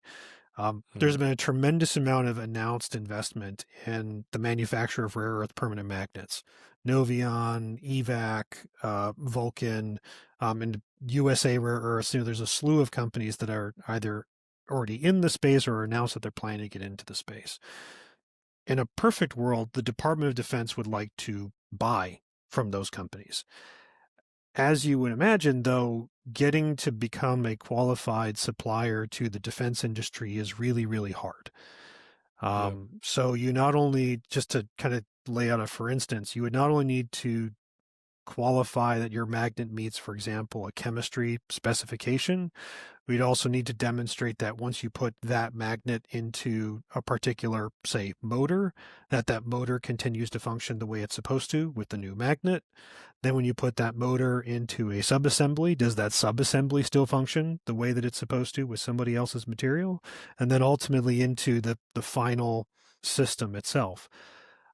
There's Hmm. been a tremendous amount of announced investment in the manufacture of rare earth permanent magnets. Novion, EVAC, Vulcan, and USA Rare Earths. There's a slew of companies that are either already in the space or announced that they're planning to get into the space. In a perfect world, the Department of Defense would like to buy from those companies. As you would imagine, though, getting to become a qualified supplier to the defense industry is really, really hard. Yeah. So you not only, just to kind of lay out a for instance, you would not only need to qualify that your magnet meets, for example, a chemistry specification. We'd also need to demonstrate that once you put that magnet into a particular, say, motor, that motor continues to function the way it's supposed to with the new magnet. Then when you put that motor into a subassembly, does that subassembly still function the way that it's supposed to with somebody else's material? And then ultimately into the final system itself.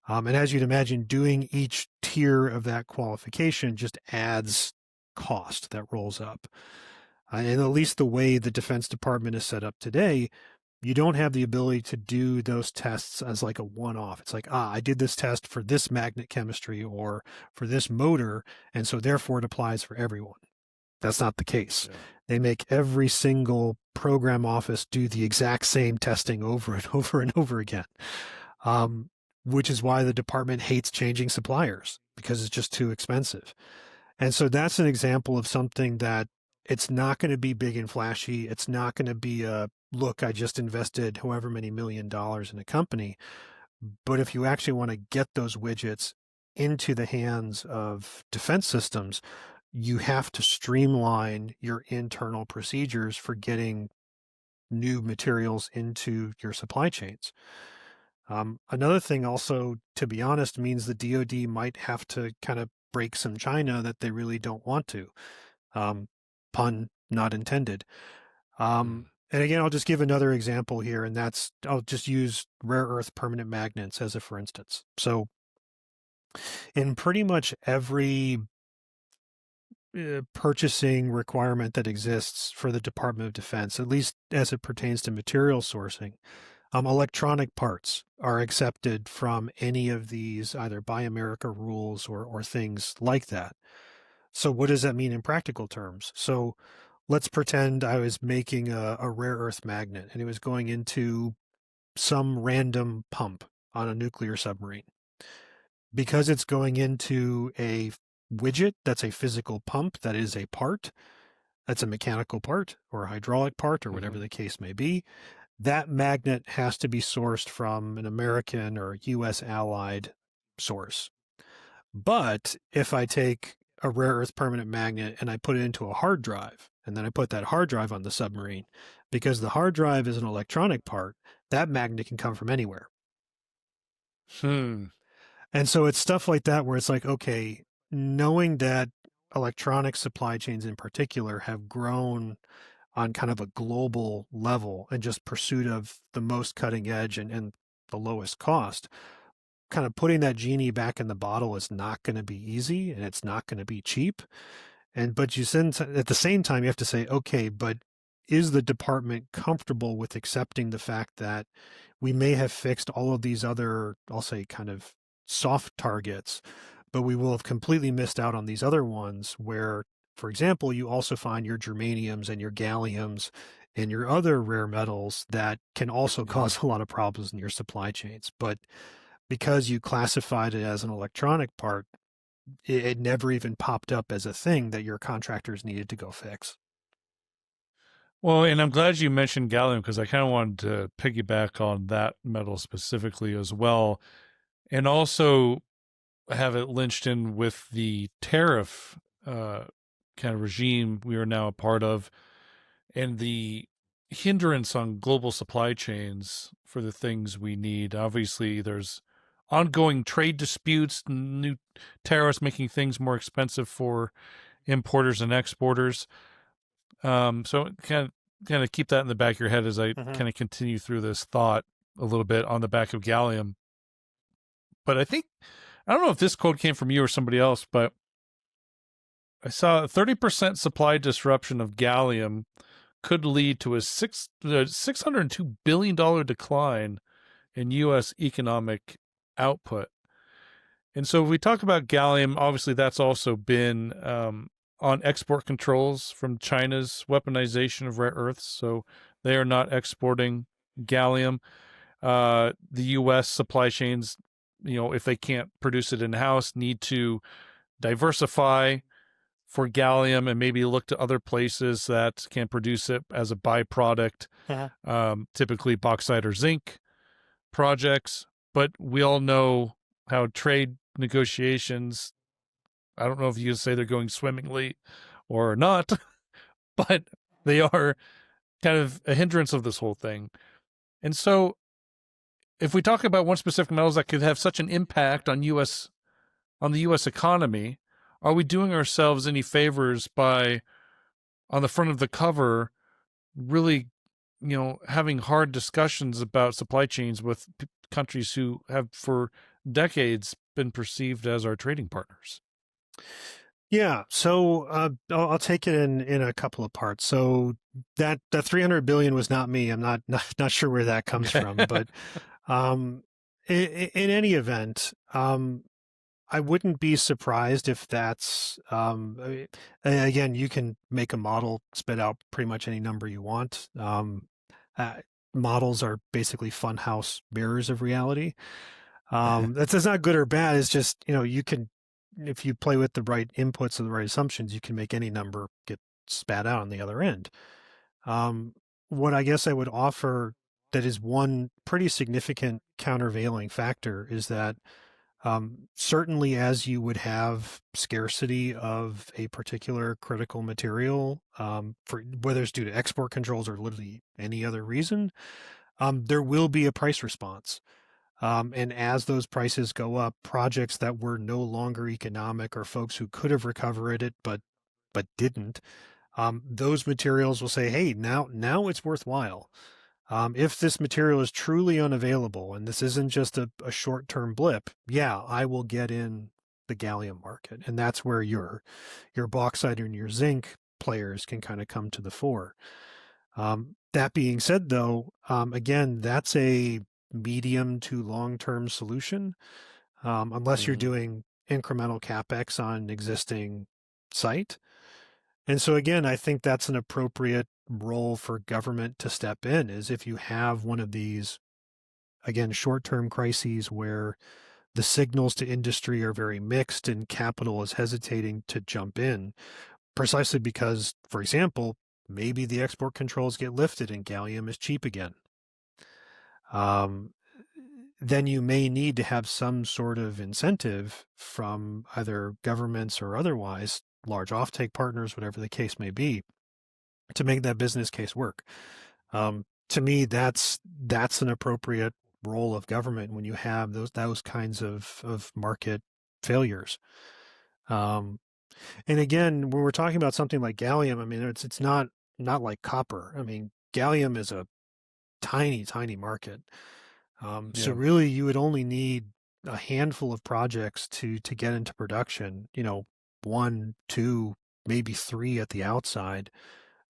And as you'd imagine, doing each tier of that qualification just adds cost that rolls up. And at least the way the Defense Department is set up today, you don't have the ability to do those tests as like a one-off. It's like, I did this test for this magnet chemistry or for this motor, and so therefore it applies for everyone. That's not the case. Yeah. They make every single program office do the exact same testing over and over and over again, which is why the department hates changing suppliers because it's just too expensive. And so that's an example of something that it's not going to be big and flashy. It's not going to be a look, I just invested however many $1 million in a company. But if you actually want to get those widgets into the hands of defense systems, you have to streamline your internal procedures for getting new materials into your supply chains. Another thing also, to be honest, means the DoD might have to kind of break some China that they really don't want to. Pun not intended. Mm. And again, I'll just give another example here, and that's I'll just use rare earth permanent magnets as a for instance. So in pretty much every purchasing requirement that exists for the Department of Defense, at least as it pertains to material sourcing, electronic parts are accepted from any of these either Buy America rules or things like that. So what does that mean in practical terms? So let's pretend I was making a rare earth magnet and it was going into some random pump on a nuclear submarine. Because it's going into a widget that's a physical pump, that is a part, that's a mechanical part or a hydraulic part or Hmm. whatever the case may be, that magnet has to be sourced from an American or US allied source. But if I take a rare earth permanent magnet and I put it into a hard drive and then I put that hard drive on the submarine. Because the hard drive is an electronic part, that magnet can come from anywhere. Hmm. And so it's stuff like that where it's like, okay, knowing that electronic supply chains in particular have grown on kind of a global level and just pursuit of the most cutting edge and the lowest cost, kind of putting that genie back in the bottle is not going to be easy, and it's not going to be cheap. But you send at the same time, you have to say, okay, but is the department comfortable with accepting the fact that we may have fixed all of these other, I'll say, kind of soft targets, but we will have completely missed out on these other ones where, for example, you also find your germaniums and your galliums and your other rare metals that can also cause a lot of problems in your supply chains. But because you classified it as an electronic part, it never even popped up as a thing that your contractors needed to go fix. Well, and I'm glad you mentioned gallium because I kind of wanted to piggyback on that metal specifically as well, and also have it lynched in with the tariff kind of regime we are now a part of, and the hindrance on global supply chains for the things we need. Obviously, there's ongoing trade disputes, new tariffs making things more expensive for importers and exporters. So kind of keep that in the back of your head as I kind of continue through this thought a little bit on the back of gallium. But I don't know if this quote came from you or somebody else, but I saw a 30% supply disruption of gallium could lead to a $602 billion decline in U.S. economic output. And so if we talk about gallium, obviously that's also been on export controls from China's weaponization of rare earths. So they are not exporting gallium. The U.S. supply chains, if they can't produce it in-house, need to diversify for gallium and maybe look to other places that can produce it as a byproduct, typically bauxite or zinc projects. But we all know how trade negotiations, I don't know if you can say they're going swimmingly or not, but they are kind of a hindrance of this whole thing. And so if we talk about one specific metals that could have such an impact on the U.S. economy, are we doing ourselves any favors by, on the front of the cover, really, having hard discussions about supply chains with countries who have for decades been perceived as our trading partners? Yeah, so I'll take it in a couple of parts. So that 300 billion was not me. I'm not sure where that comes from, but in any event, I wouldn't be surprised if that's again, you can make a model spit out pretty much any number you want. Models are basically funhouse mirrors of reality. That's not good or bad. It's just, you can, if you play with the right inputs and the right assumptions, you can make any number get spat out on the other end. What I guess I would offer that is one pretty significant countervailing factor is that certainly as you would have scarcity of a particular critical material, for whether it's due to export controls or literally any other reason, there will be a price response. And as those prices go up, projects that were no longer economic or folks who could have recovered it but didn't, those materials will say, hey, now it's worthwhile. If this material is truly unavailable and this isn't just a short-term blip, yeah, I will get in the gallium market. And that's where your bauxite and your zinc players can kind of come to the fore. That being said, though, again, that's a medium to long-term solution, unless you're doing incremental capex on an existing site. And so again, I think that's an appropriate role for government to step in, is if you have one of these, again, short-term crises where the signals to industry are very mixed and capital is hesitating to jump in, precisely because, for example, maybe the export controls get lifted and gallium is cheap again. Then you may need to have some sort of incentive from either governments or otherwise, large offtake partners, whatever the case may be, to make that business case work. To me, that's an appropriate role of government when you have those kinds of market failures. Um, and again, when we're talking about something like gallium, I mean, it's not like copper. I mean, gallium is a tiny market. So Yeah. really, you would only need a handful of projects to get into production. You know, one, two, maybe three at the outside,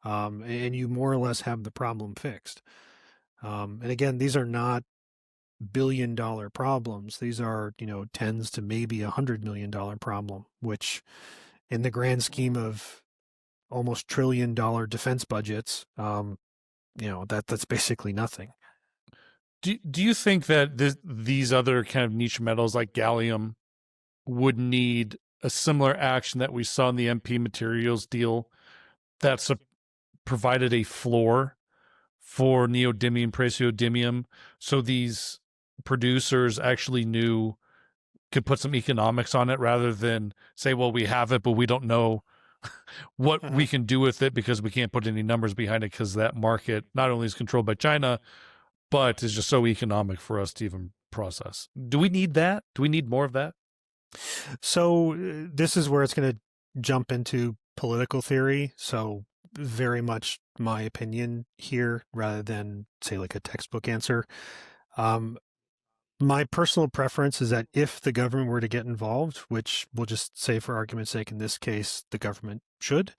and you more or less have the problem fixed. And again, these are not billion-dollar problems. These are, tens to maybe $100 million problem, which in the grand scheme of almost trillion-dollar defense budgets, that's basically nothing. Do you think that these other kind of niche metals like gallium would need a similar action that we saw in the MP Materials deal that's provided a floor for neodymium, praseodymium, so these producers actually could put some economics on it rather than say, well, we have it, but we don't know what we can do with it because we can't put any numbers behind it because that market not only is controlled by China, but is just so economic for us to even process. Do we need that? Do we need more of that? So this is where it's going to jump into political theory. So very much my opinion here rather than say like a textbook answer. Um, my personal preference is that if the government were to get involved, which we'll just say for argument's sake, in this case, the government should,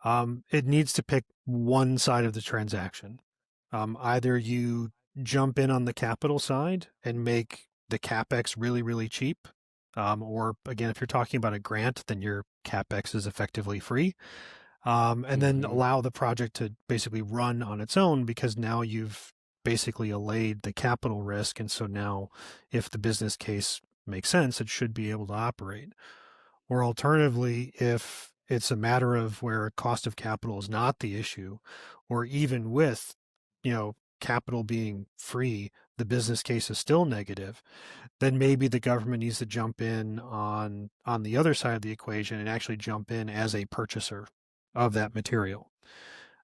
it needs to pick one side of the transaction. Either you jump in on the capital side and make the capex really cheap, or again, if you're talking about a grant, then your capex is effectively free, and then allow the project to basically run on its own because now you've basically allayed the capital risk, and so now, if the business case makes sense, it should be able to operate. Or alternatively, if it's a matter of where cost of capital is not the issue, or even with, capital being free, the business case is still negative, then maybe the government needs to jump in on the other side of the equation and actually jump in as a purchaser of that material.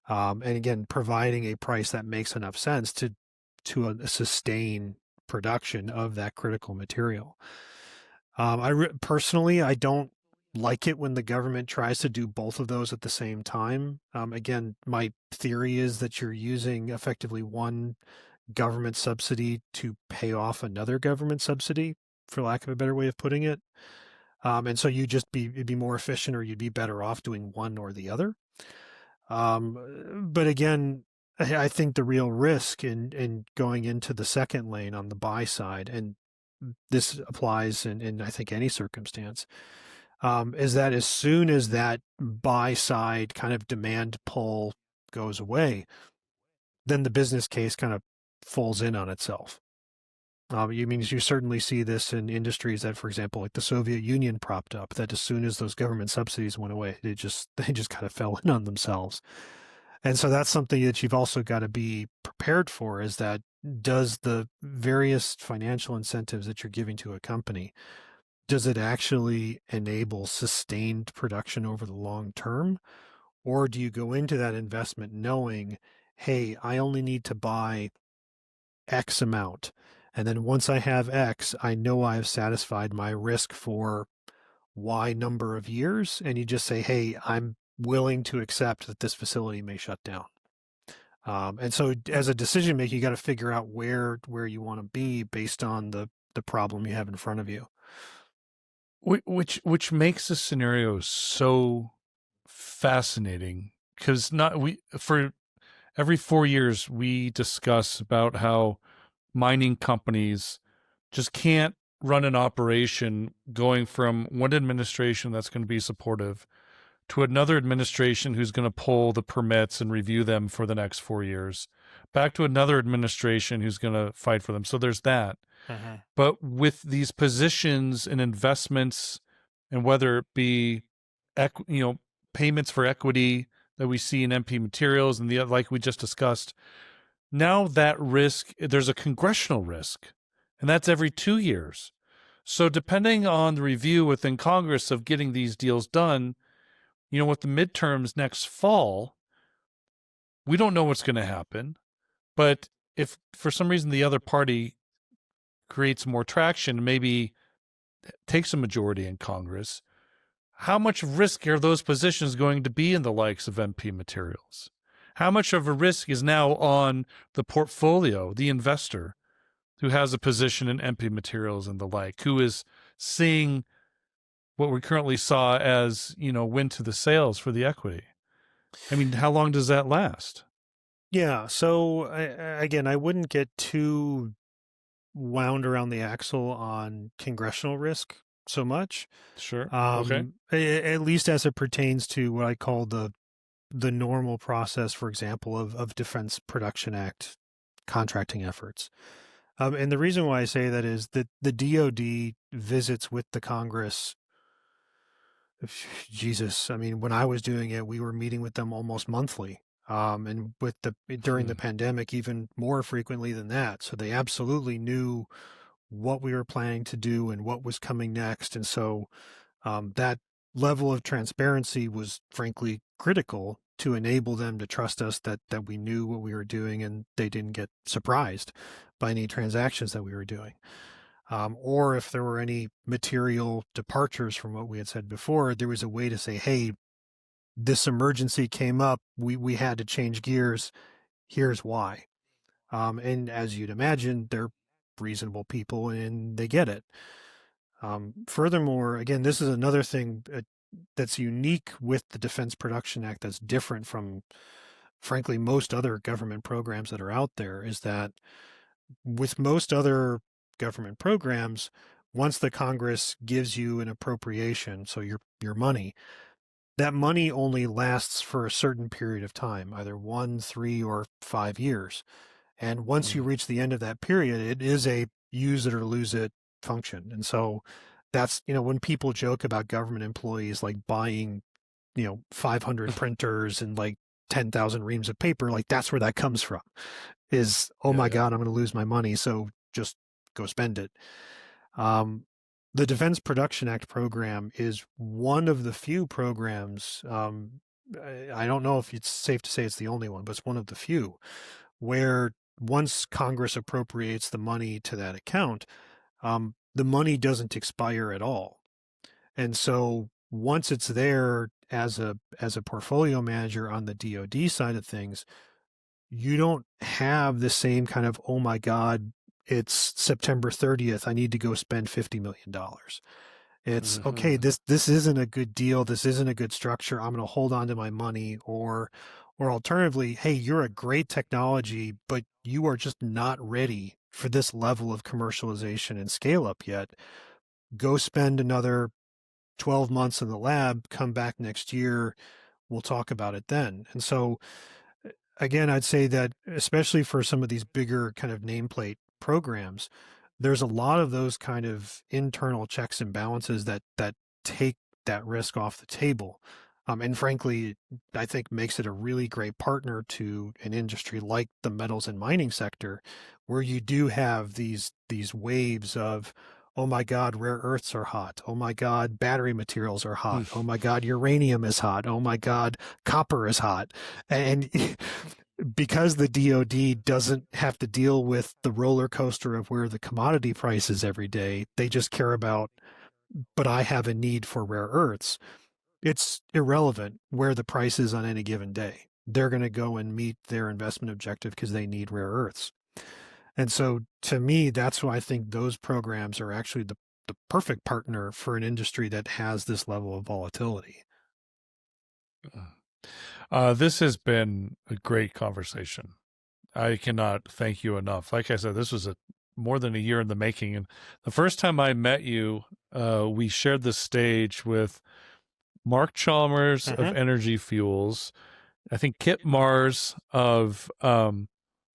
And again, providing a price that makes enough sense to sustain production of that critical material. Personally, I don't like it when the government tries to do both of those at the same time. Again, my theory is that you're using effectively one government subsidy to pay off another government subsidy, for lack of a better way of putting it. And so it'd be more efficient, or you'd be better off doing one or the other. But again, I think the real risk in going into the second lane on the buy side, and this applies in I think any circumstance, is that as soon as that buy side kind of demand pull goes away, then the business case kind of falls in on itself. You certainly see this in industries that, for example, like the Soviet Union propped up, that as soon as those government subsidies went away, they just kind of fell in on themselves. And so that's something that you've also got to be prepared for, is that does the various financial incentives that you're giving to a company, does it actually enable sustained production over the long term? Or do you go into that investment knowing, hey, I only need to buy X amount, and then once I have X, I know I've satisfied my risk for Y number of years, and you just say, hey, I'm willing to accept that this facility may shut down. And so as a decision maker, you got to figure out where you want to be based on the problem you have in front of you. Which makes the scenario so fascinating, because for every 4 years we discuss about how mining companies just can't run an operation going from one administration that's going to be supportive to another administration who's going to pull the permits and review them for the next 4 years, back to another administration who's going to fight for them. So there's that. But with these positions and investments, and whether it be payments for equity that we see in MP Materials and the like we just discussed, now that risk, there's a congressional risk, and that's every 2 years. So depending on the review within Congress of getting these deals done, with the midterms next fall, we don't know what's going to happen. But if for some reason the other party creates more traction, maybe takes a majority in Congress, how much risk are those positions going to be in the likes of MP Materials? How much of a risk is now on the portfolio, the investor who has a position in MP Materials and the like, who is seeing what we currently saw as, win to the sales for the equity? I mean, how long does that last? Yeah. So again, I wouldn't get too wound around the axle on congressional risk so much. Sure. Okay. At least as it pertains to what I call the normal process, for example, of Defense Production Act contracting efforts. And the reason why I say that is that the DoD visits with the Congress. Jesus, I mean, when I was doing it, we were meeting with them almost monthly. And during the pandemic, even more frequently than that. So they absolutely knew what we were planning to do and what was coming next. And so that level of transparency was frankly critical to enable them to trust us that we knew what we were doing and they didn't get surprised by any transactions that we were doing. Or if there were any material departures from what we had said before, there was a way to say, hey, this emergency came up. We had to change gears. Here's why. And as you'd imagine, they're reasonable people and they get it. Furthermore, again, this is another thing that's unique with the Defense Production Act that's different from, frankly, most other government programs that are out there, is that with most other government programs, once the Congress gives you an appropriation, so your money, that money only lasts for a certain period of time, either 1, 3, or 5 years. And once you reach the end of that period, it is a use it or lose it function. And so that's, when people joke about government employees like buying, 500 printers and like 10,000 reams of paper, like that's where that comes from, is, oh my God, I'm going to lose my money. So just go spend it. The Defense Production Act program is one of the few programs, I don't know if it's safe to say it's the only one, but it's one of the few where once Congress appropriates the money to that account, the money doesn't expire at all. And so once it's there as a portfolio manager on the DoD side of things, you don't have the same kind of, oh my God, it's September 30th, I need to go spend $50 million. It's okay, this isn't a good deal, this isn't a good structure, I'm going to hold on to my money. Or alternatively, hey, you're a great technology, but you are just not ready for this level of commercialization and scale up yet. Go spend another 12 months in the lab, come back next year, we'll talk about it then. And so again, I'd say that especially for some of these bigger kind of nameplate programs, there's a lot of those kind of internal checks and balances that take that risk off the table. And frankly, I think makes it a really great partner to an industry like the metals and mining sector, where you do have these waves of, oh my God, rare earths are hot. Oh my God, battery materials are hot. Oh my God, uranium is hot. Oh my God, copper is hot. And because the DoD doesn't have to deal with the roller coaster of where the commodity price is every day, they just care about, but I have a need for rare earths. It's irrelevant where the price is on any given day. They're going to go and meet their investment objective because they need rare earths. And so to me, that's why I think those programs are actually the perfect partner for an industry that has this level of volatility. This has been a great conversation. I cannot thank you enough. Like I said, this was more than a year in the making. And the first time I met you, we shared the stage with Mark Chalmers of Energy Fuels. I think Kip Mars of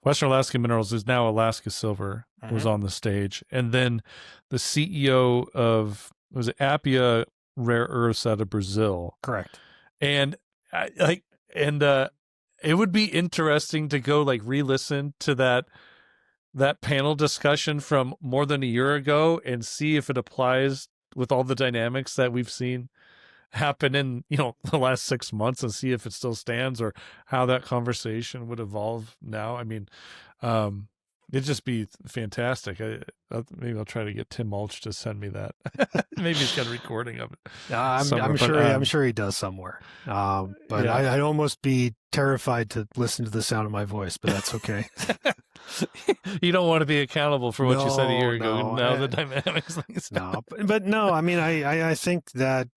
Western Alaska Minerals, is now Alaska Silver, was on the stage. And then the CEO of, was it Appia Rare Earths out of Brazil? Correct. And it would be interesting to go like re-listen to that panel discussion from more than a year ago and see if it applies with all the dynamics that we've seen happened in, the last 6 months and see if it still stands or how that conversation would evolve now. I mean, it'd just be fantastic. Maybe I'll try to get Tim Mulch to send me that. Maybe he's got a recording of it. I'm sure he does somewhere. But yeah. I'd almost be terrified to listen to the sound of my voice, but that's okay. You don't want to be accountable for what you said a year ago. Now the dynamics. But no. I mean, I think that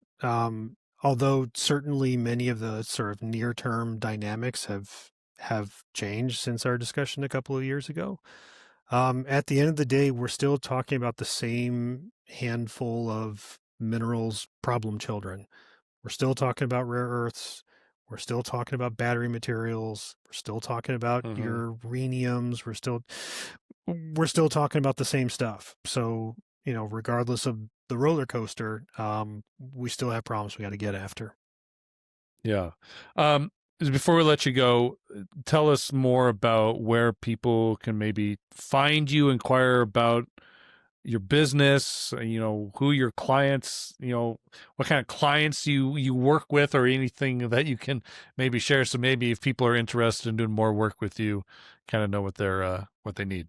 although certainly many of the sort of near-term dynamics have changed since our discussion a couple of years ago, at the end of the day, we're still talking about the same handful of minerals problem children. We're still talking about rare earths. We're still talking about battery materials. We're still talking about uraniums. We're still talking about the same stuff. So, regardless of the roller coaster, we still have problems we got to get after. Yeah. Before we let you go, tell us more about where people can maybe find you, inquire about your business, who your clients, what kind of clients you work with, or anything that you can maybe share. So maybe if people are interested in doing more work with you, kind of know what they need.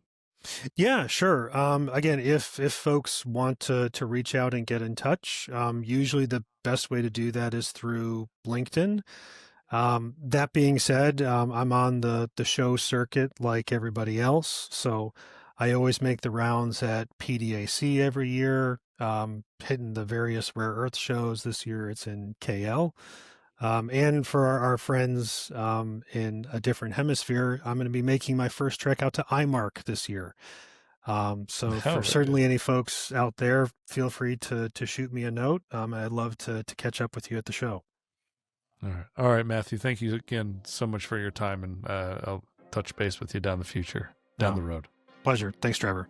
Yeah, sure. Again, if folks want to reach out and get in touch, usually the best way to do that is through LinkedIn. That being said, I'm on the show circuit like everybody else. So I always make the rounds at PDAC every year, hitting the various rare earth shows. This year it's in KL. And for our friends in a different hemisphere, I'm going to be making my first trek out to IMARC this year. Certainly any folks out there, feel free to shoot me a note. I'd love to catch up with you at the show. All right, Matthew. Thank you again so much for your time, and I'll touch base with you down the road. Pleasure. Thanks, Trevor.